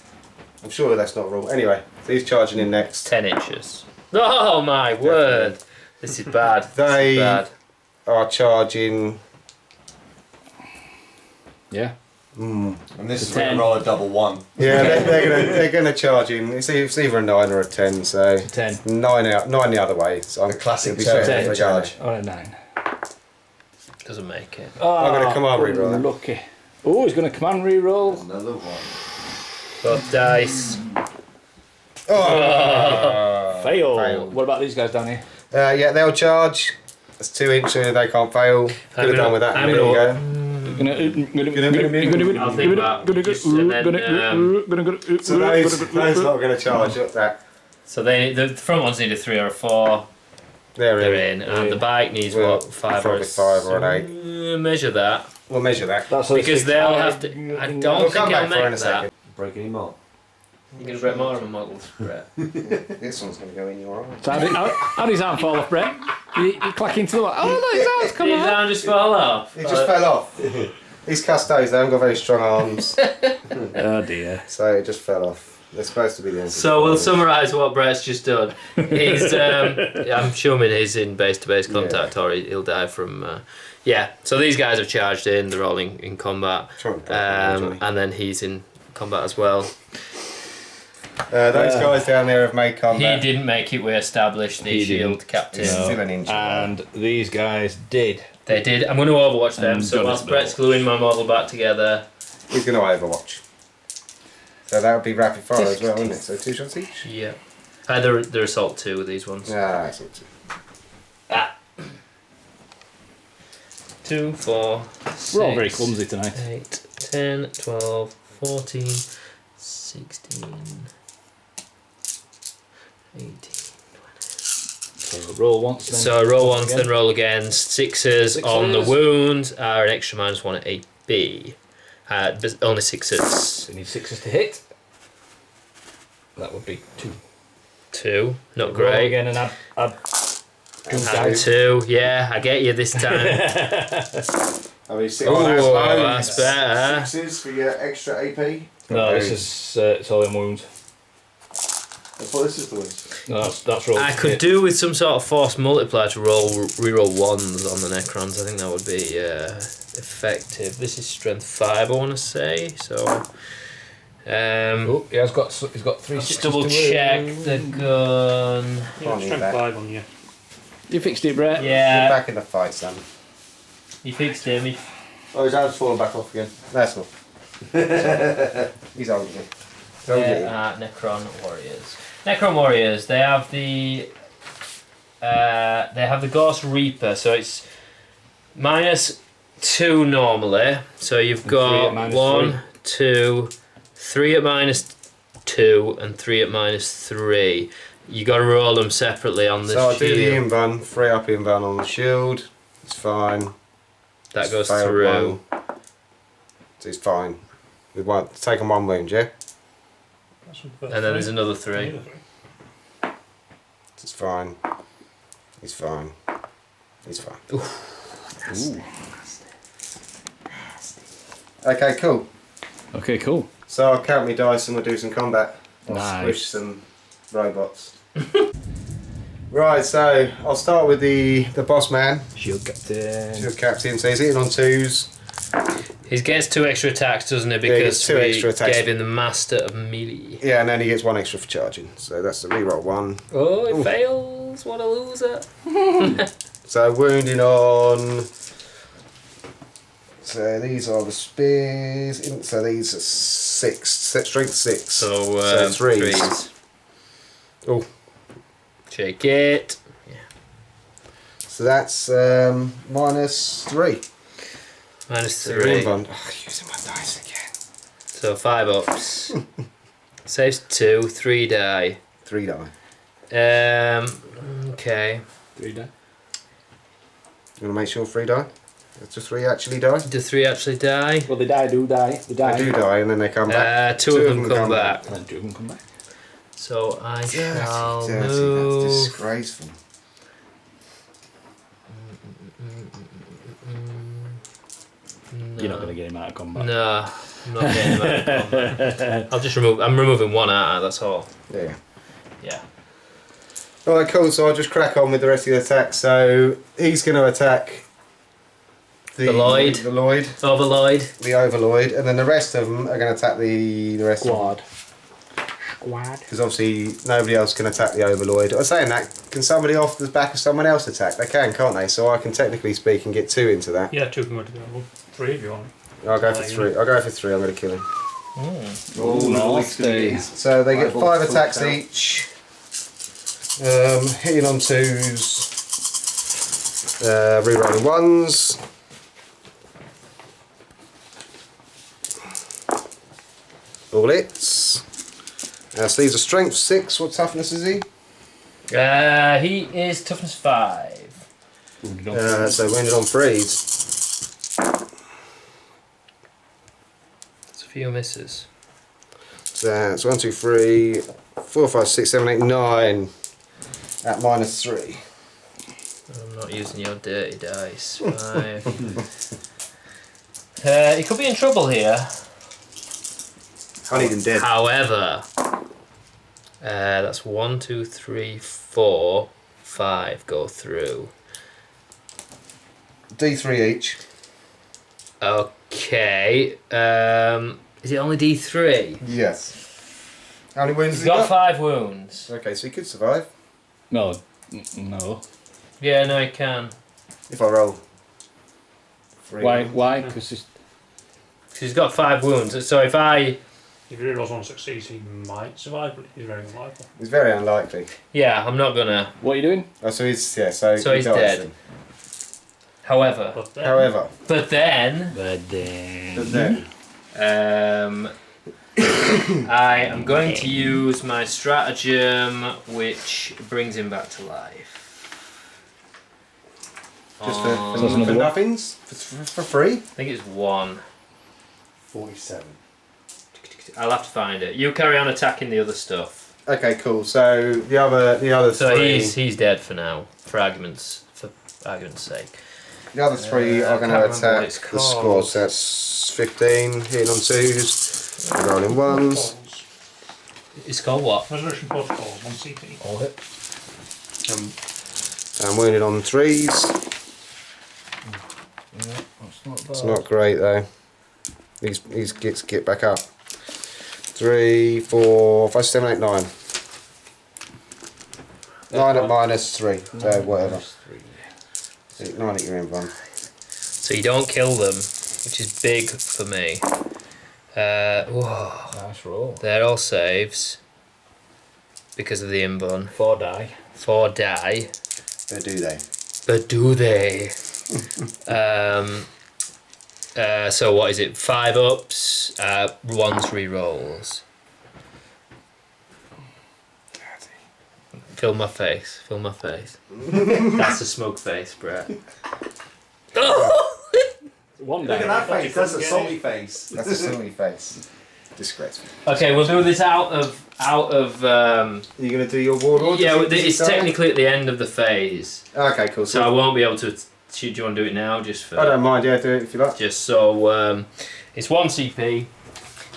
I'm sure that's not a rule. Anyway, so he's charging in next. 10 inches. Oh my word! This is bad. They This is bad. are charging. Yeah. And this is 10. when you roll a double 1. Yeah, they're gonna charge him. It's either a 9 or a 10, so 10. 9 the other way. So The classic it'll be 10 fair. charge. Or a 9. Doesn't make it. Oh, I'm gonna come on reroll that. Lucky. Oh, he's going to command reroll. Another 1. Both dice. Fail. What about these guys down here? Yeah, they'll charge. That's 2 inch, so they can't fail. Could have done with that a minute ago. I'll think about just and then, So those lot are going to charge up that. so the front ones need a 3 or a 4. They're They're in. in, and the bike needs Well, what 5 or probably a 5 or an 8. Measure that We'll measure that. That's because they'll have to. I We'll don't come think back I'll for it in make a that. second. Break any more? You're gonna break more of a models, Brett. This one's going to go in your eye. So how did his arm fall off, Brett? You clack into the wall. Oh, look, his arm's come His off. arm just fell off. It just fell off. These Custodes, they haven't got very strong arms, Oh, dear. so it just fell off. They're supposed to be the end. So we'll summarise what Brett's just done. He's, I'm assuming he's in base-to-base contact, or he'll die from. Yeah. So these guys have charged in. They're all in combat, and then he's in combat as well. Those guys down there have made combat. He didn't make it. We established the He shield didn't. captain. It's still an inch. And these guys did. They did. I'm going to overwatch them. And So got whilst his Brett's gluing my model back together. He's going to overwatch. So that would be rapid fire as well, wouldn't it? So 2 shots each? Yeah. They're assault 2 with these ones. Yeah, that's all two. 2, 4, 6, We're all very clumsy tonight. 8, 10, 12, 14, 16, 18. So roll once then. So roll once, then roll again. Sixes on the Sixes. wound are an extra -1 at AB. But only 6s. So you need 6s to hit. That would be 2. 2, not Roll great. again and add Add 2, yeah, I get you this time. I mean, 6 Oh, that's better. 6s for your extra AP. No, this is it's all in wounds. I thought this is the ones. No, that's roll. I could do with some sort of force multiplier to reroll 1s on the Necrons. I think that would be effective. This is strength 5, I want to say. So, Oh, yeah, he's got 3 just 6s double to check wound. the gun. Can't need Strength that. 5 on you. You fixed it, Brett. You're Yeah, back in the fight, Sam. you fixed him. Oh, his hand's fallen back off again. That's all. He's old again. Necron warriors. Necron warriors. They have the Ghost Reaper. So it's -2 normally. So you've And 3 at got minus 1, 2, 3 at -2, and 3 at -3. You got to roll them separately on the So I'll do the shield. invan, 3 up invan on the shield. It's fine. That goes Failed through. one. So it's fine. We've taken 1 wound, yeah? And then there's another 3. It's fine. He's fine. He's fine. Ooh. Okay, cool. Okay, cool. So I'll count my dice and we'll do some combat. I'll Nice. squish some robots. Right, so I'll start with the boss man, Shield captain. shield captain. So he's hitting on 2s. He gets 2 extra attacks, doesn't he? he gets Because 2 we extra attacks. gave him the Master of Melee. Yeah, and then he gets 1 extra for charging. So that's the reroll 1. Oh, it fails. What a loser. So wounding on. So these are the spears. So these are 6. Strength 6. So, 3s. 3s. Oh. Shake it. So that's -3. -3. Oh, using my dice again. So 5 ups. Saves 2, 3 die. 3 die. Okay. 3 die. You want to make sure 3 die? Do 3 actually die? Do 3 actually die? Well, they do die. They die. They do die and then they come back. 2 of them come back. And then 2 of them come back. So I shall Dirty, move. that's disgraceful. You're not going to get him out of combat. No, I'm not getting him out of combat. I'll just remove. I'm removing 1 out. That's all. Yeah. Yeah. Alright, cool, so I'll just crack on with the rest of the attacks. So he's going to attack The Lloyd. The Lloyd. Overlord. The Overlord, and then the rest of them are going to attack the rest Squad. Because obviously nobody else can attack the Overlord. I was saying that, can somebody off the back of someone else attack? They can, can't they? So I can technically speak and get 2 into that. Yeah, 2 can go together. Well, 3 if you want. I'll go for 3. I'll go for 3, I'm going to kill him. Oh, nasty. So they get Eyeball 5 flipped attacks out. each. Hitting on 2s. Rerolling 1s. All hits. So these are strength 6. What toughness is he? He is toughness 5. So wounded on 3s. It's a few misses. So it's 1, 2, 3, 4, 5, 6, 7, 8, 9 at -3. I'm not using your dirty dice. 5. He could be in trouble here. I need him dead. However, that's 1, 2, 3, 4, 5 go through. D3 each. Okay. Is it only D3? Yes. How many wounds He's has he got 5 wounds. Okay, so he could survive. No. No. Yeah, no, he can. If I roll 3. Why? Because He's got 5 wounds. So if I... If he rolls 1 succeeds, he might survive, but he's very unlikely. It's very unlikely. Yeah, I'm not gonna... what are you doing? Oh, so he's he he's dies dead. then. However... However, But then... But then. I am going to use my stratagem, which brings him back to life. just So that's for another one? nothings? For free? I think it's 1. 47. I'll have to find it. You carry on attacking the other stuff. Okay, cool. So the other So 3. he's dead for now, for argument's sake. The other 3 are I going can't to remember what attack it's the called. squad. So that's 15, hitting on 2s, rolling 1s. It's called what? Resurrection protocols, 1 CP. All hit. And wounded on 3s. That's not bad. It's not great though. He's get back up. 3, 4, 5, 7, 8, 9. 9 at -3. So whatever. 9 at your end one. So you don't kill them, which is big for me. Whoa. Nice roll. They're all saves because of the inbun. 4 die. 4 die. So do they? But do they? So what is it? 5 ups, 1 3 rolls. Fill my face. Fill my face. That's a smug face, Brett. One Look die. at that face, that's a salty face. That's a silly face. Disgraceful. Okay, we'll do this out of. Are you going to do your warlord? Yeah, Does he it's die? technically at the end of the phase, Okay, cool. so I won't be able to. Do you want to do it now, just for? I don't mind. Yeah, do it if you like. Just so it's 1 CP.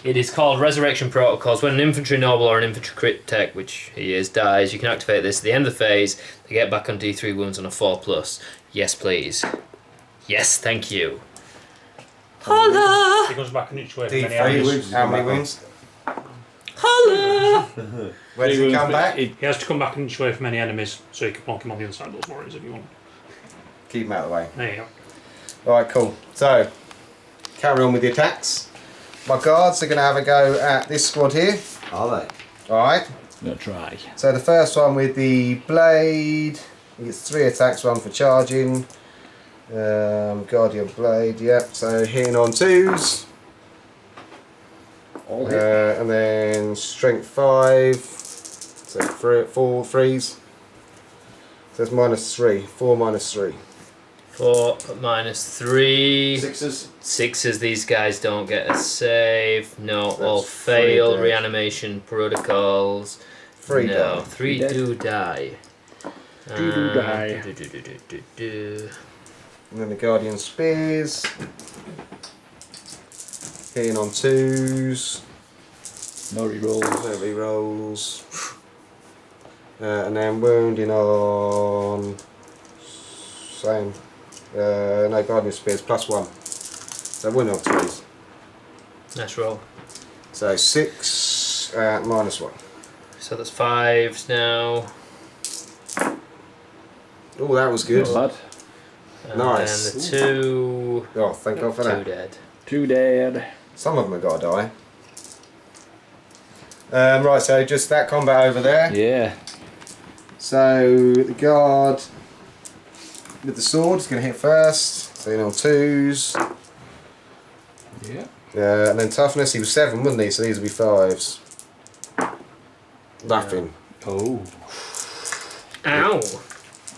It is called Resurrection Protocols. When an infantry noble or an infantry crit tech, which he is, dies, you can activate this at the end of the phase. They get back on D3 wounds on a 4+. Yes, please. Yes, thank you. Holla! He goes back in each way from many D3 enemies. wounds. How many wounds? Holla! Where does he come back? He has to come back in each way from many enemies, so you can block him on the other side of those warriors if you want. Keep him out of the way. There you go. Alright, cool. So, carry on with the attacks. My guards are going to have a go at this squad here. Are they? Alright. Gonna try. So the first one with the blade. He gets 3 attacks, 1 for charging. Guardian blade, yep. So hitting on 2s. All hit. And then strength 5. So 4 threes. So it's -3. 4 -3. 4 minus 3. Sixes. Sixes, these guys don't get a save. No, all That's fail. 3 Reanimation protocols. 3 no, die. 3 do die. Do die. Do. And then the Guardian Spears. Hitting on 2s. No rerolls. No rerolls. And then wounding on. Same. No, Guardian Spears +1. So wounding on 3s. Nice roll. So 6 -1. So that's 5s now. Oh, that was good. Not bad. And Nice. then the 2. Oh, thank God for 2 that. dead. 2 dead. Some of them have got to die. Right, so just that combat over there. Yeah. So the guard with the sword is going to hit first. So in on 2s. Yeah. And then toughness, he was 7, wasn't he? So these will be 5s. Laughing. Oh. Ow!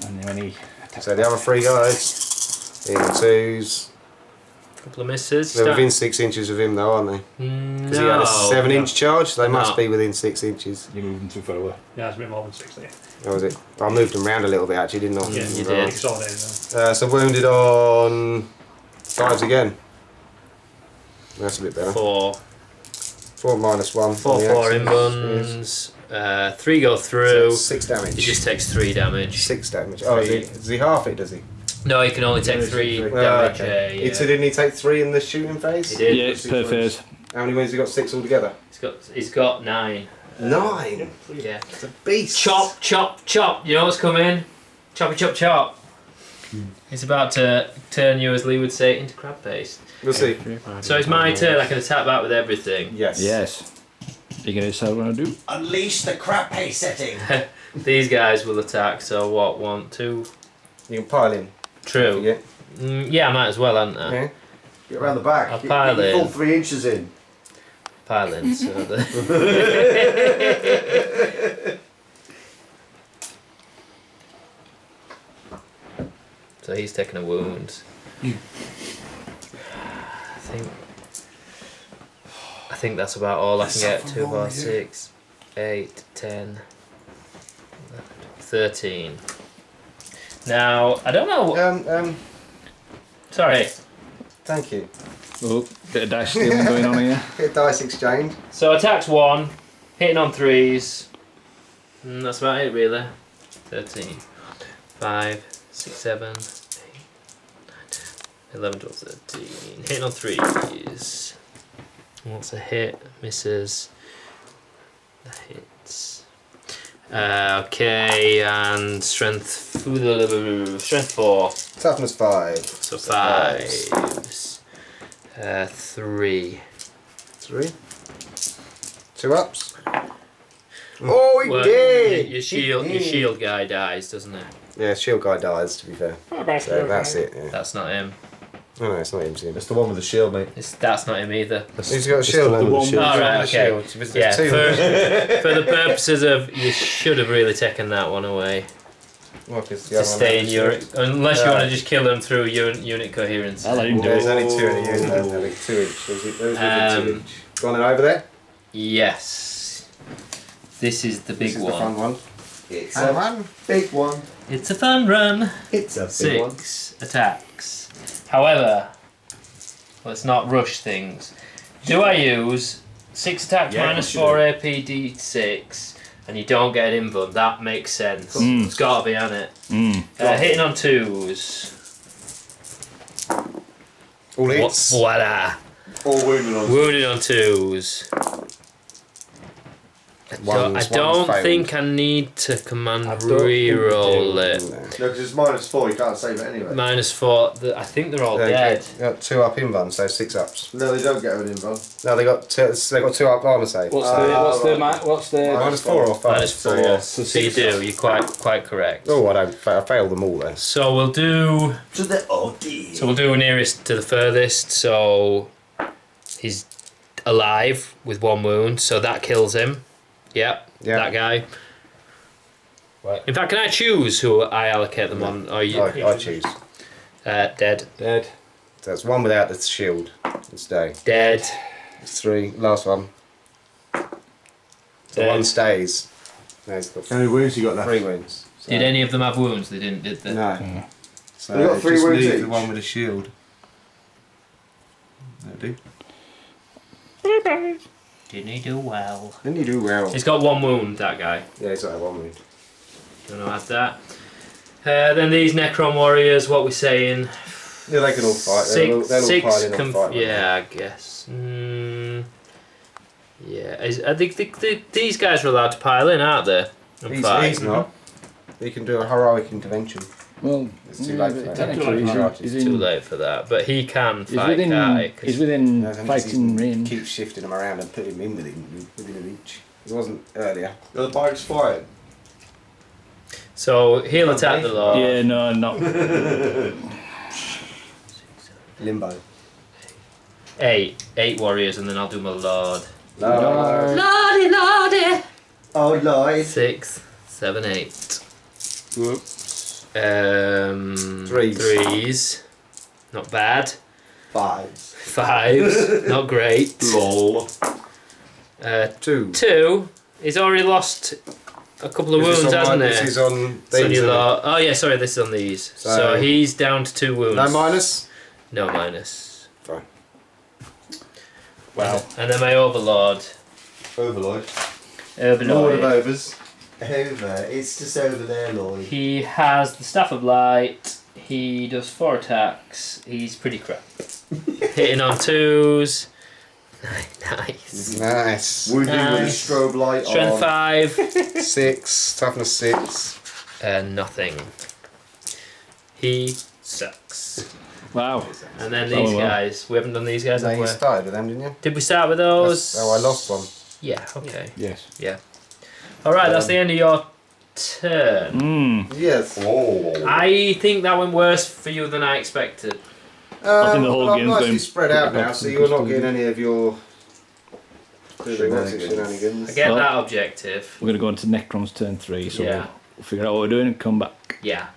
And then when he So the other 3 guys in on 2s. Couple of misses. They're within 6 inches of him though, aren't they? Because he had a 7-inch charge, so they must No. be within 6 inches. you move him too far away. Yeah, it's a bit more than 60. Or was it? I moved them around a little bit actually, didn't I? Yeah, you Right. did. Consolidated So wounded on 5s again. That's a bit better. 4. 4 -1. 4 on the 4 axes. inbuns. 3 go So through. 6 damage. He just takes 3 damage. 6 damage. Oh, does he half it, does he? No, he can only take 3 Oh, damage. okay. Yeah. So didn't he take 3 in the shooting phase? He did. Yeah, it's per phase. How many wounds has he got? 6 altogether? He's got 9. 9? Yeah. It's a beast. Chop, chop, chop. You know what's coming? Choppy, chop, chop. He's about to turn you, as Lee would say, into crab paste. We'll see. So it's my turn. I can attack back with everything. Yes. Yes. You gonna decide what I do? Unleash the crap pace setting. These guys will attack. So what? 1, 2. You can pile in. True. Yeah. Yeah, I might as well, hadn't I? Okay. Get around the back. I'll Get pile your in. full 3 inches in. Pile in. So, so he's taking a wound. I think that's about all I can get. 2, 4, 6, 8, 10, 13. Now I don't know. Sorry. Thank you. Oh, bit of dice stealing going on here. Hit dice exchange. So attacks 1, hitting on 3s. That's about it really. 13. 5, 6, 7, 8, 9, 10, 11, 12, 13. Hitting on 3s. What's a hit? Misses. That hits. Okay, and strength 4. Toughness 5. So 5s. 3. 3. 2 ups. Oh, he Well, did! Your shield guy dies, doesn't it? Yeah, shield guy dies, to be fair. So that's it, yeah. That's not him. Oh, no, it's not him, Jim. That's the one with the shield, mate. That's not him either. He's got a shield. the under one the shield. with- Oh, right, He's okay. got a shield. There's Yeah, 2. for the purposes of, you should have really taken that one away Well, 'cause the to other one stay in has a your, shield. unless you Yeah. want to just kill them through unit coherence. I'll let him do There's it. only 2 in a unit, though, I think 2 each. Those within 2 each. Go on then, over there. Yes, this is the big This is the fun one. one. It's And a one. big one. It's a fun run. It's a big one. 6 attacks. However, let's not rush things. Do I use 6 attacks Yeah, minus you 4 AP D6 and you don't get an invuln? That makes sense. It's got to be on it. Hitting on 2s. All hits. Voila. All wounded on. Wounded on 2s. I One's don't failed. think I need to command I don't think reroll we it. No. No, because it's -4, you can't save it anyway. -4. I think they're all dead. They got 2 up invuln, so 6 ups. No, they don't get an invuln. No, they got 2 up armor save. What's -4 or 5? -4. So So you do. You're quite correct. Oh, I failed them all then. So we'll do. To the OD. So we'll do nearest to the furthest. So he's alive with 1 wound. So that kills him. Yep. Yeah. That guy. Right. In fact, can I choose who I allocate them on? Or you? I choose. Dead. Dead. So that's one without the shield. Stay. Dead. It's 3. Last one. So Dead. one stays. No, he's got How many wounds you got left? 3 wounds. So, Did any of them have wounds? They didn't, did they? No. So They got 3 just wounds leave each? the one with a shield. That'll do. Didn't he do well? Then you do well. He's got 1 wound, that guy. Yeah, he's got 1 wound. Don't know add that. Then these Necron warriors, what we saying? Yeah, they can all fight. They'll all pile in and fight. Yeah, I guess. Yeah, I think these guys are allowed to pile in, aren't they? And He's not. He can do a heroic intervention. Well, It's too late for that. technically He's It's too late for that, but he can fight, within, can't he? 'Cause he's within No, then fighting just range. keep shifting him around and put him in within a reach. He wasn't earlier. Are the bikes flying? So he'll attack the Lord. Yeah, no, not. Limbo. 8 warriors, and then I'll do my Lord. No. Lordy, Lordy! Oh, Lord. 6, 7, 8. Whoops. Threes. Threes. Not bad. 5s. 5s. Not great. Lol. 2. 2. He's already lost a couple of wounds, hasn't This he? is on So these. you isn't it? oh yeah, sorry, this is on these. So, So- he's down to 2 wounds. No minus? No minus. Fine. Wow. And then my Overlord. Overlord. Lord of Overlord. Overs. Over. It's just over there, Lord. He has the Staff of Light. He does 4 attacks. He's pretty crap. Hitting on 2s. Nice. Nice. Wounded with a Nice. strobe light Strength on. 5. 6. Toughness 6. Nothing. He sucks. Wow. And then these Oh, well. guys. We haven't done these guys, No, have you we? started with them, didn't you? Did we start with those? Oh, I lost one. Yeah, okay. Yes. Yeah. Alright, that's the end of your turn. Yes. Oh. I think that went worse for you than I expected. I think the whole well, I'm game's nicely going spread out pretty now, much so you're not custom. getting any of your Shenanigans. shenanigans. I get Well- that objective. We're going to go on to Necron's turn 3, so Yeah. we'll figure out what we're doing and come back. Yeah.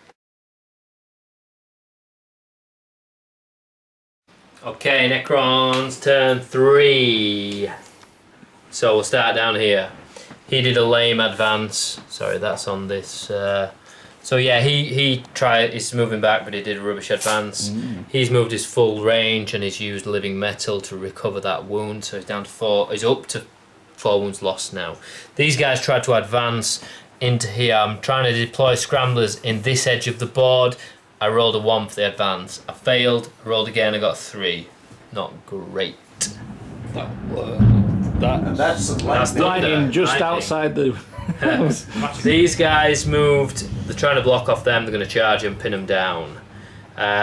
Okay, Necron's turn 3. So we'll start down here. He did a lame advance. Sorry, that's on this. So yeah, he's moving back, but he did a rubbish advance. He's moved his full range and he's used living metal to recover that wound. So he's down to 4. He's up to 4 wounds lost now. These guys tried to advance into here. I'm trying to deploy scramblers in this edge of the board. I rolled a 1 for the advance. I failed. I rolled again. I got 3. Not great. That's That's Lightning just Lightning. outside the house. These guys moved. They're trying to block off them. They're going to charge him, pin him down.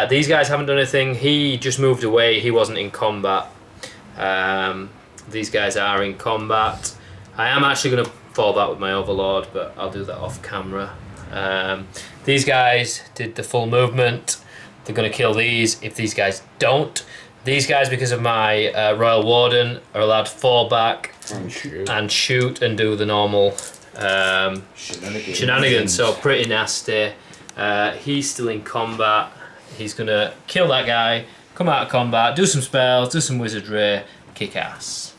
These guys haven't done anything. He just moved away. He wasn't in combat. These guys are in combat. I am actually going to fall back with my Overlord, but I'll do that off camera. These guys did the full movement. They're going to kill these if these guys don't. These guys, because of my Royal Warden, are allowed to fall back and shoot and do the normal shenanigans. So pretty nasty. He's still in combat. He's going to kill that guy, come out of combat, do some spells, do some wizardry, kick ass.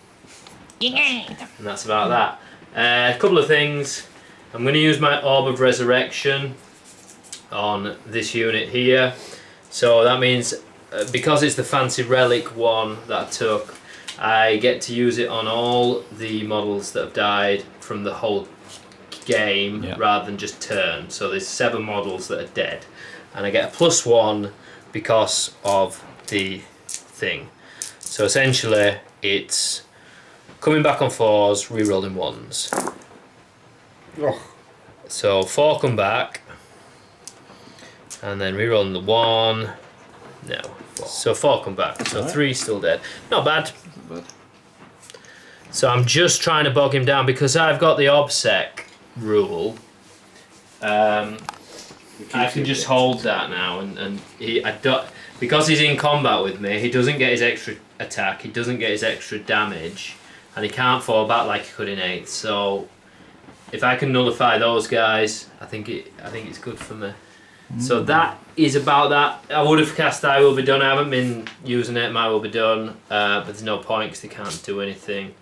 And that's about that. A couple of things. I'm going to use my Orb of Resurrection on this unit here. So that means, because it's the fancy relic one that I took, I get to use it on all the models that have died from the whole game rather than just turn. So there's 7 models that are dead. And I get a +1 because of the thing. So essentially it's coming back on 4s, re-rolling 1s. Oh. So 4 come back, and then re-rolling the 1. No, 4. So 4 come back. So 3 still dead. Not bad. So I'm just trying to bog him down because I've got the obsec rule. I can just hold that now, and because he's in combat with me, he doesn't get his extra attack, he doesn't get his extra damage, and he can't fall back like he could in 8th. So if I can nullify those guys, I think it's good for me. So that is about that. I would have cast I Will Be Done. I haven't been using it. My Will Be Done, but there's no point because they can't do anything.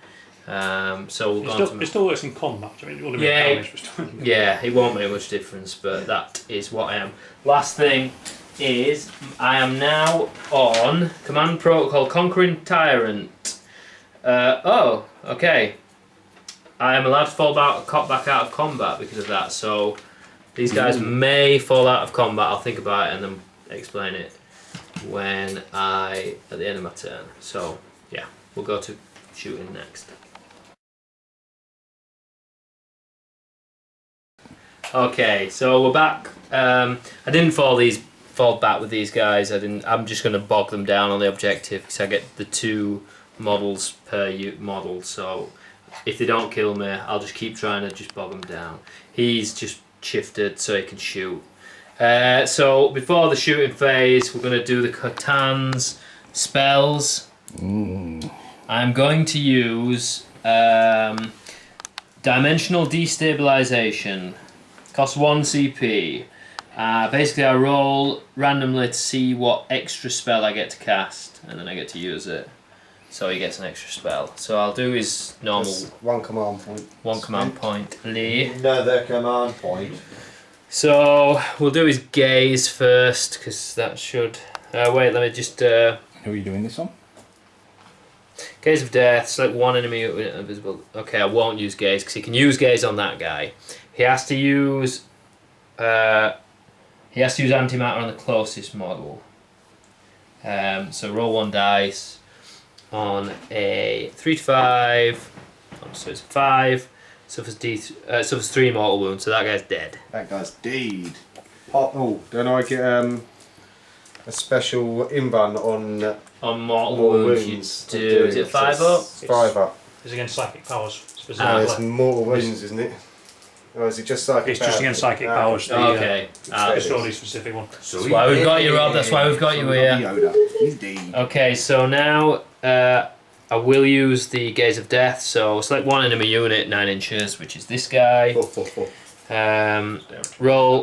So we'll go on to... It still works in combat. I mean, it only Yeah, makes damage. yeah, it won't make much difference, but that is what I am. Last thing is, I am now on Command Protocol Conquering Tyrant. Oh, okay. I am allowed to fall back out of combat because of that, so these guys may fall out of combat. I'll think about it and then explain it at the end of my turn. So, yeah, we'll go to shooting next. Okay, so we're back. I didn't fall back with these guys. I'm just going to bog them down on the objective because I get the 2 models per model. So if they don't kill me, I'll just keep trying to just bog them down. He's just shifted so he can shoot. So before the shooting phase, we're going to do the Catan's spells. I'm going to use Dimensional Destabilization. Costs 1 CP. Basically, I roll randomly to see what extra spell I get to cast, and then I get to use it. So he gets an extra spell. So I'll do his normal... That's 1 command point. 1 command point. Lee. Another command point. So we'll do his gaze first, because that should... wait, let me just... Who are you doing this on? Gaze of Death, select 1 enemy invisible. Okay, I won't use gaze, because he can use gaze on that guy. He has to use antimatter on the closest model. So roll 1 dice on a 3 to 5. So it's 5. Suffers 3 mortal wounds. So that guy's dead. That guy's dead. Oh, don't I get a special invuln on mortal wounds? You do. Is it 5 up? 5 up. It's against psychic powers specifically. It's mortal wounds, isn't it? Or is it just psychic It's just against psychic powers. Okay. The story specific one. That's why we've got you, Rob. That's why we've got you here. He's dead. Okay, so now I will use the Gaze of Death. So select 1 enemy unit 9 inches, which is this guy. Roll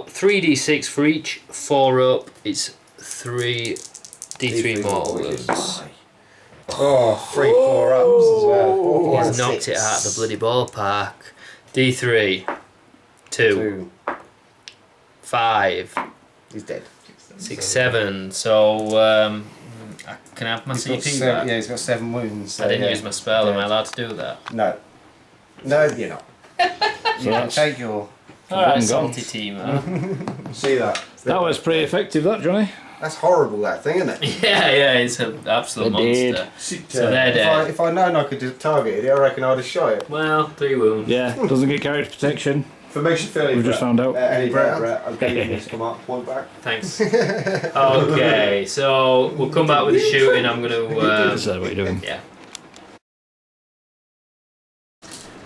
3d6 for each. 4 up. It's 3d3 mortal wounds. Oh, 3 4 ups as well. He's knocked it out of the bloody ballpark. D3. 2. 5. He's dead. 6, 7. So I can have my CP back. Yeah, he's got 7 wounds. So I didn't use my spell. Am I allowed to do that? No. No, you're not. You can take your... Alright, salty team. See that? That was pretty effective, that, Johnny. That's horrible, that thing, isn't it? yeah, it's an absolute monster. So they're dead. If I'd known I could just target it, I reckon I'd have shot it. Well, 3 wounds. Yeah, doesn't get character protection. If it makes you feel any We've just found out. any better, I'm giving this command point back. Thanks. Okay, so we'll come back with the shooting. I'm going to... Is that what you're doing? Yeah.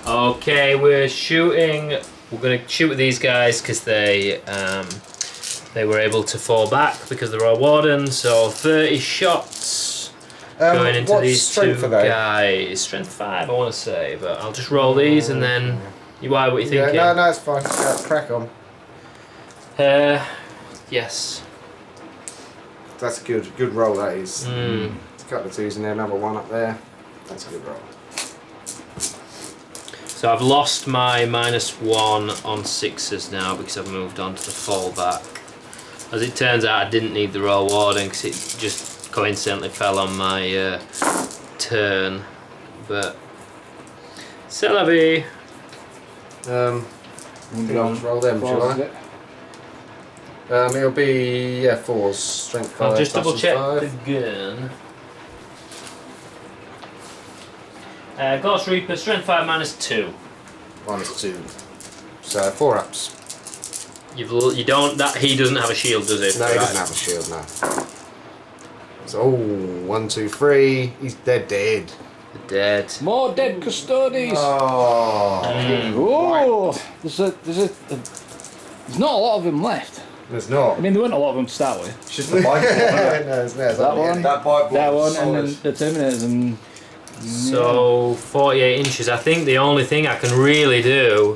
Okay, we're shooting. We're going to shoot with these guys because they were able to fall back because they're all wardens. So 30 shots going into these 2 guys. Strength 5, I want to say, but I'll just roll these and then. Why? What are you thinking? Yeah, no, it's fine. Crack on. Yes. That's a good roll. That is. Mm. There's a couple of 2s in there. Another 1 up there. That's a good roll. So I've lost my -1 on 6s now because I've moved on to the fallback. As it turns out, I didn't need the roll warden because it just coincidentally fell on my turn. But c'est la vie. I'll just roll them, shall I? It'll be 4s. Strength 5. I'll just double check 5. the gun. Ghost Reaper, Strength 5 -2. -2. So 4 ups. You don't. That he doesn't have a shield, does he? No, he doesn't have a shield. No. So 1, 2, 3. He's dead. Dead. More dead Custodes! Oh. Oh! There's not a lot of them left. There's not. I mean, there weren't a lot of them to start with. It's just the bike. No, there's That one, That bike that one, solid. and then the Terminators and... So 48 inches. I think the only thing I can really do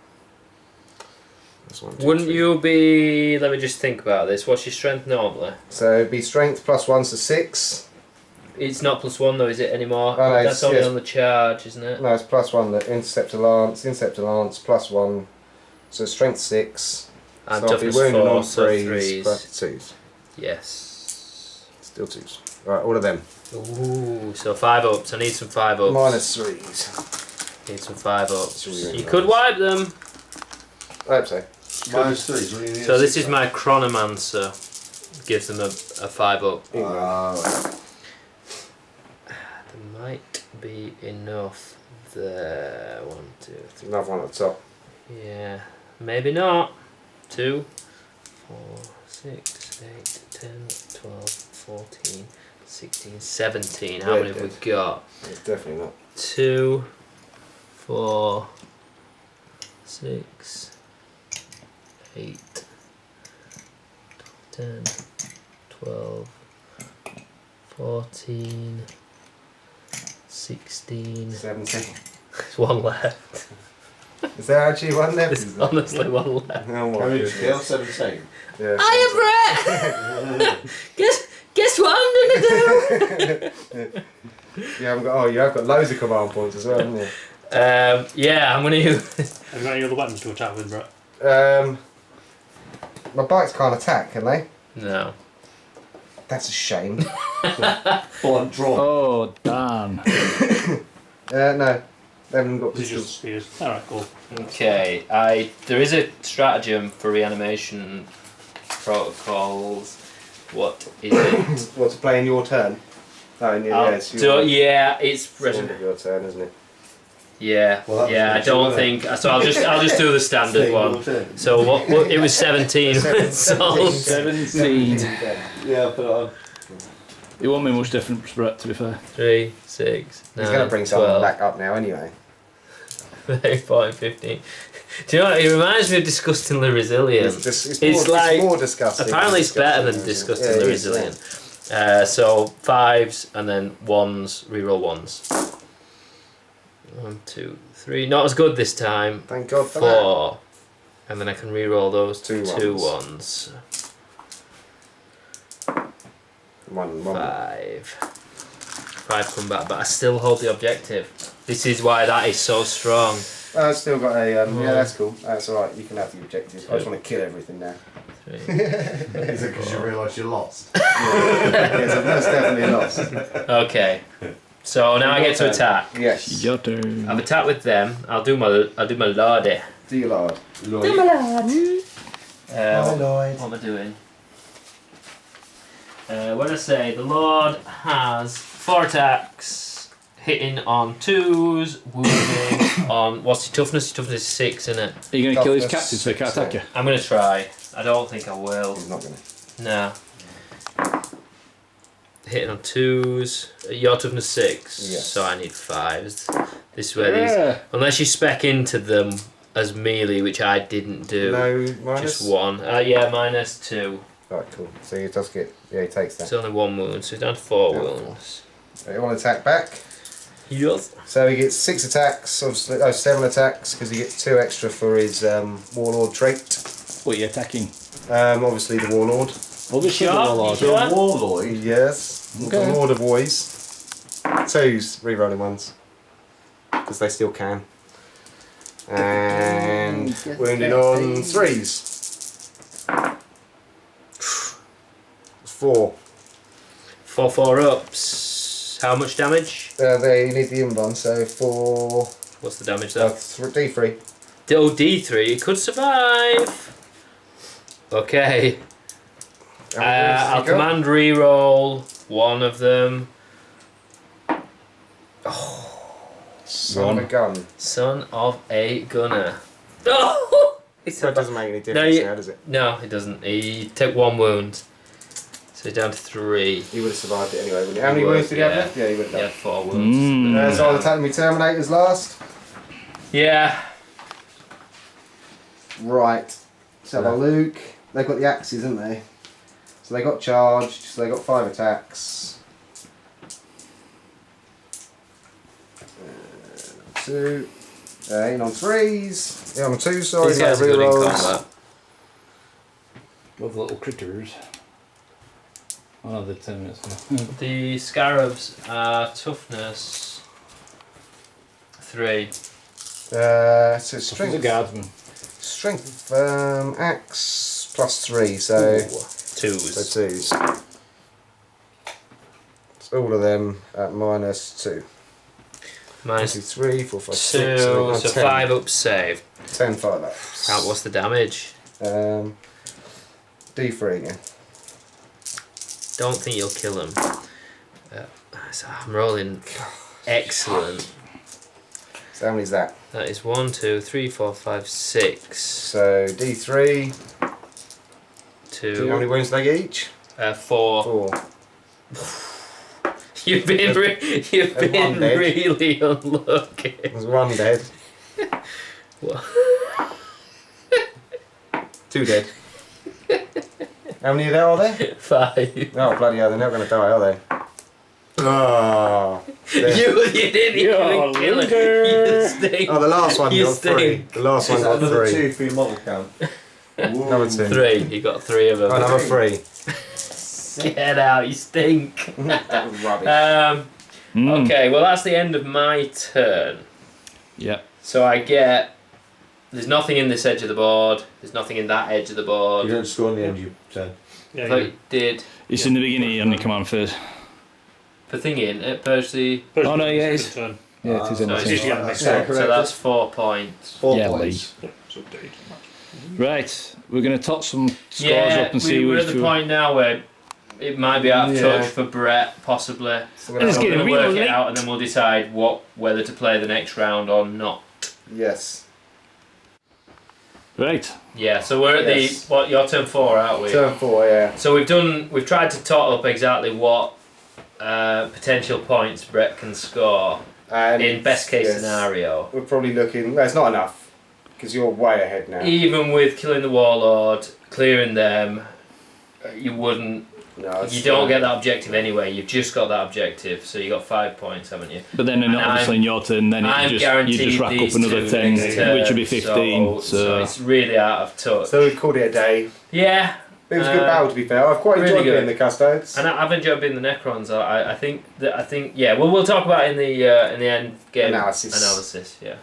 1, 2, Wouldn't 3. you be? Let me just think about this. What's your strength normally? So it'd be strength plus 1, so 6. It's not +1 though, is it anymore? Oh, no, That's only yes. on the charge, isn't it? No, it's plus 1. The interceptor lance plus 1. So strength 6. And so I'll be toughness wounded 4, on so 3s 3s. plus 2s. Yes. Still 2s. Right, all of them. Ooh, so 5 ups. I need some 5 ups. Minus 3s. Need some 5 ups. It's really You nice. could wipe them. I hope so. Minus 3s. What do you need? So this is my chronomancer. Gives them a 5 up. Right. There might be enough there. 1, 2, 3. Another one at the top. Yeah, maybe not. 2, 4, 6, 8, 10, 12, 14, 16, 17. How Yeah, many have we good. got? It's definitely not. 2, 4, 6, 8, 10, 12, 14, 16. 17. There's one left. Is there actually one left? There's Is there? honestly one left. Oh my How many goodness. skill? 17. Yeah, Hiya, Brett! guess what I'm gonna do? you haven't got. Oh, you have got loads of command points as well, haven't you? Yeah, I'm gonna use. Have you got any other weapons to attack with, Brett? My bikes can't attack, can they? No. That's a shame. Blunt drawn. Oh, darn. No, they haven't got This is pistols. just spears. Alright, cool. Okay, there is a stratagem for reanimation protocols. What is it? What, to play in your turn? Oh, in your, I'll yes. do- yeah, it's It's the end of your turn, isn't it? yeah, Well, that yeah. I was don't good, think so. I'll just do the standard Thing one. your turn. So what it was 17 when sold. 17. Yeah, put it on. It won't make much difference, Brett, to be fair. 3, 6, 9, He's going to bring someone 12, back up now anyway. 13, 14, 15. Do you know what? It reminds me of disgustingly resilient. It's like- more disgusting. Apparently it's better than Disgusting, disgustingly yeah, it is, resilient. So 5s and then 1s, reroll 1s. 1, 2, 3. Not as good this time. Thank God for 4. And then I can reroll those Two 2 ones. ones. that. One. 5. 5 come back, but I still hold the objective. This is why that is so strong. I've still got a. Yeah, that's cool. That's alright. You can have the objective. I just want to kill everything now. 3. Is it because you realise you lost? Yes, I've most definitely lost. Okay. So now I get to attack. Yes. Your turn. I've attacked with them. I'll do my lordy. Do you, Lord? Lloyd. Lloyd. What am I doing? When I say the Lord has 4 attacks, hitting on 2s, wounding on what's his toughness? His toughness is 6, isn't it? Are you going to kill his Toughness, captain so he can't attack you? I'm gonna try. I don't think I will. He's not going to. No. Hitting on 2s. Your toughness 6. Yes. So I need 5s. This is where these. Yeah. Unless you spec into them as melee, which I didn't do. No minus? Just 1. Yeah, minus 2. Right, cool. So he does get. Yeah, he takes that. It's only 1 wound, so he's down to 4 Yeah. wounds. You want to attack back? Yes. So he gets 6 attacks, obviously, 7 attacks, because he gets 2 extra for his Warlord trait. What are you attacking? Obviously the Warlord. Obviously, Sure, the Warlord. sure. You're a Warlord. Yes. Okay. The Lord of Boys. 2s, re-rolling ones. Because they still can. And wounding on 3s. 4. 4 ups. How much damage? There you need the invuln, so 4. What's the damage though? D3. Oh, D3. It could survive. Okay. I'll command reroll 1 of them. Son of a gun. Son of a gunner. Oh! That doesn't make any No, difference you- now, does it? No, it doesn't. He took 1 wound. So he's down to 3. He would have survived it anyway, wouldn't he? How many He wounds would, did he have yeah. left? Yeah, he would have He done. had 4 wounds. Mm. So I'll attack me Terminators last. Yeah. Right. So have a look. They've got the axes, haven't they? So they got charged, so they got 5 attacks. 2. In on 3s. Yeah, on 2, sorry. These guys are good in combat. of little critters. Oh no, they're 10 minutes. The scarabs are toughness 3. So The strength. guardsman. Strength axe +3, so 2s. so 2s. So all of them at -2. Minus 2, 3, 4, 5, 2, 6, so 10. 5 ups saved. 10 5 ups. What's the damage? D3 again. Don't think you'll kill him. So I'm rolling excellent. So how many is that? That is 1, 2, 3, 4, 5, 6. So D3. 2. How many wounds do they get each? 4. 4. You've been one dead. really unlucky. There's 1 dead. What? 2 dead. How many are there? 5. Oh bloody hell, they're not going to die, are they? Oh. You didn't even kill it. You stink. Oh, the last one You got 3. stink. The last one Is that got another 3. 2 for your model count? Number 2. 3. You got 3 of them. Oh, number 3. Get out. You stink. That was rubbish. Okay. Well, that's the end of my turn. Yeah. So I get. There's nothing in this edge of the board. There's nothing in that edge of the board. You don't score on the end of your turn. Yeah, I thought you you did. It's in the beginning, on your command phase. The thing in it, Percy. Oh, no, yeah, it's it's- turn. Yeah, it is in So the it's Just thing. get mixed Yeah, up. correct. So that's 4 points. 4 Yeah, points. Yeah, so update. Right, we're going to tot some scores Yeah, up and see we're which at the point now where it might be out of Yeah. touch for Brett, possibly. So And it's We're getting going to real work it late. out and then we'll decide whether to play the next round or not. Yes. Right. Yeah, so we're at Yes. your turn 4, aren't we? Turn 4, yeah. So we've tried to tot up exactly what potential points Brett can score And in best case yes, scenario. We're probably looking. Well, it's not enough because you're way ahead now. Even with killing the warlord, clearing them, you wouldn't. No, You don't get that objective anyway. You've just got that objective, so you got 5 points, haven't you? But then, And obviously, in your turn, then I'm you guaranteed just rack up these another 2 10, next turn, which would be 15. So it's really out of touch. So we called it a day. Yeah. It was a good battle, to be fair. I've quite really enjoyed good. being the Custodes. And I've enjoyed being the Necrons. I think yeah. Well, we'll talk about it in the end game analysis. Yeah.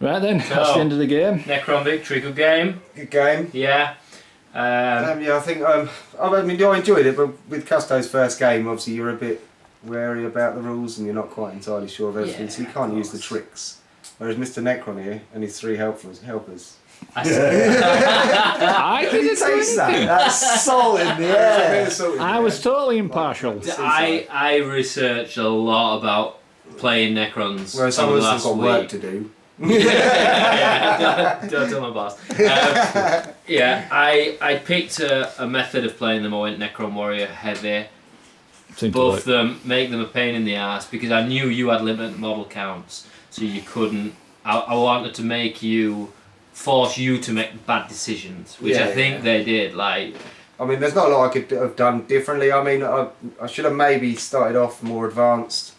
Right then, that's the end of the game. Necron victory, good game. Good game. Yeah. Yeah, I think I mean I enjoyed it, but with Custodes' first game, obviously you're a bit wary about the rules and you're not quite entirely sure of everything, so you can't use the tricks. Whereas Mr. Necron here and his 3 helpers. I Can you taste that? That's salt in the air. I was totally impartial. I researched a lot about playing Necrons. Whereas some of us have last got week. work to do. Yeah, don't tell my boss. Yeah, I picked a method of playing them. I went Necron Warrior heavy, Seemed to buff work. them, make them a pain in the ass because I knew you had limited model counts, so you couldn't. I wanted to force you to make bad decisions, which I think they did. Like, I mean, there's not a lot I could have done differently. I mean, I should have maybe started off more advanced.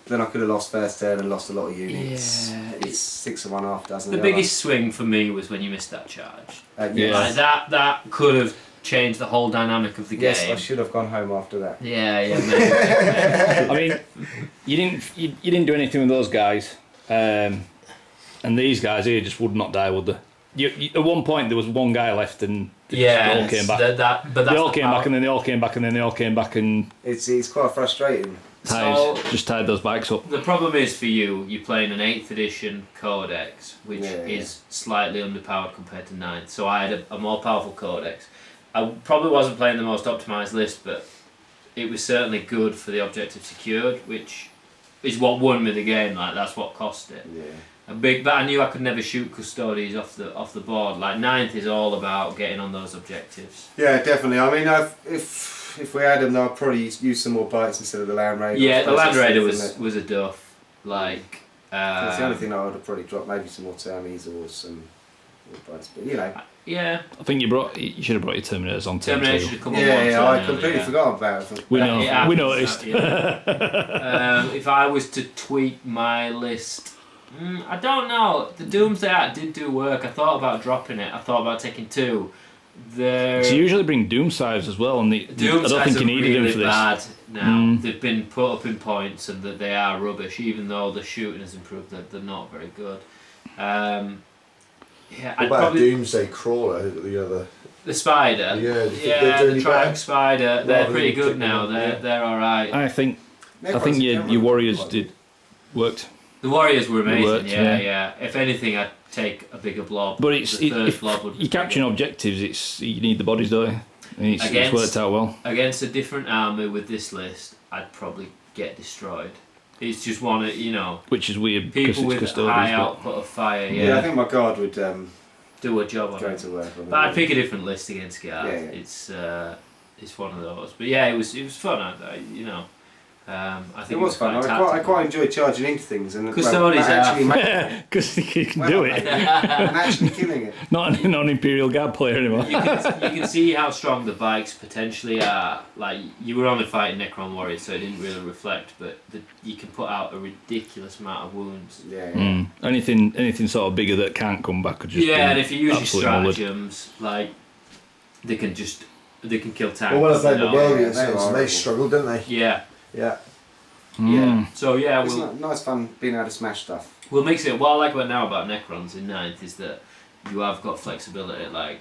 Then I could have lost first turn and lost a lot of units. Yeah, It's 6 of one, half dozen. the of the biggest swing for me was when you missed that charge. other. Yeah. Like that could have changed the whole dynamic of the game. Yes, I should have gone home after that. Yeah, maybe. I mean, you didn't do anything with those guys, and these guys here just would not die, would they? At one point there was one guy left, and they all came back. But They all came back, and then they all came back, and then they all came back, and It's quite frustrating. just tied those bikes up. The problem is for you're playing an 8th edition codex, which is slightly underpowered compared to 9th. So I had a more powerful codex. I probably wasn't playing the most optimised list, but it was certainly good for the objective secured, which is what won me the game. Like, that's what cost it. Yeah. But I knew I could never shoot Custodes off the board. Like, 9th is all about getting on those objectives. Yeah, definitely. I mean, if we had them, I'd probably use some more bites instead of the Land Raider. Yeah, the Land Raider That's was a duff. Like, the only thing I would have probably dropped, maybe some more Termies or some more bites, but you know. yeah. I think you should have brought your Terminators on turn Terminator 2. should have come on one Yeah, turn I earlier, completely yeah. forgot about it. We It know. happens, We noticed. yeah. If I was to tweak my list I don't know. The Doomsday Act did do work. I thought about dropping it. I thought about taking 2. So you usually bring Doom Sives as well, and I don't think you needed really them for this. bad now. They've been put up in points, and that they are rubbish. Even though the shooting has improved, they're not very good. Yeah, What I'd about probably Doomsday Crawler? The other. the Spider. Yeah, the Triumph Spider. They're pretty good now. They're all right. I think your Warriors worked. The Warriors were amazing. Worked, yeah. If anything, I'd take a bigger blob. But if blob would you're capturing objectives, you need the bodies, don't you? And it's worked out well. Against a different army with this list, I'd probably get destroyed. It's just one of, Which is weird. People with Custodes, high output of fire. Yeah, I think my guard would do a job on go it. to work. But I'd pick a different list against Guard. Yeah. It's one of those. But yeah, it was fun. I think it was fun. I quite enjoyed charging into things and Custodes because you can do it. and actually killing it. Not an Imperial Guard player anymore. You can see how strong the bikes potentially are. Like, you were only fighting Necron warriors, so it didn't really reflect. But you can put out a ridiculous amount of wounds. Yeah. Anything sort of bigger that can't come back. Just and if you use your stratagems, stratagems, like they can kill tanks. Well, when I played the Warriors, Warriors, they struggled, didn't they? Yeah. Yeah. Yeah. So yeah, it's nice fun being able to smash stuff. We'll mix it. What I like about now about Necrons in 9th is that you have got flexibility. Like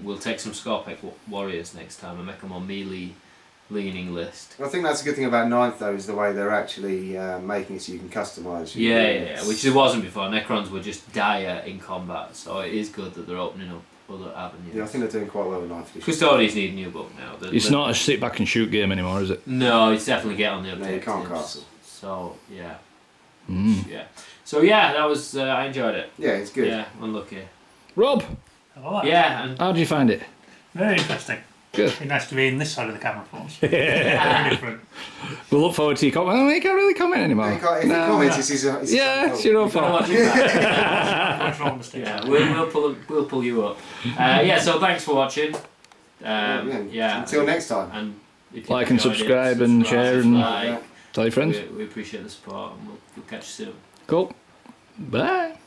we'll take some Scorpec warriors next time and make a more melee leaning list. I think that's a good thing about 9th though, is the way they're actually making it so you can customise. Yeah. Which it wasn't before. Necrons were just dire in combat, so it is good that they're opening up other avenues. Yeah, I think they're doing quite well with 9th. Custodes need a new book now. It's not a sit back and shoot game anymore, is it? No, it's definitely get on the objectives. No, you can't castle. So yeah. Yeah. So yeah, that was I enjoyed it. Yeah, it's good. Yeah, unlucky. Rob, Yeah, and how did you find it? Very interesting. Good. It'd be nice to be in this side of the camera for once. Very different. We'll look forward to your comment. Oh, you can't really comment anymore. If he comments, it's his it's your own fault. Yeah, we'll pull you up. So thanks for watching. Until next time. And if Like you and enjoyed subscribe and share and like, tell your friends. we appreciate the support, and we'll catch you soon. Cool. Bye.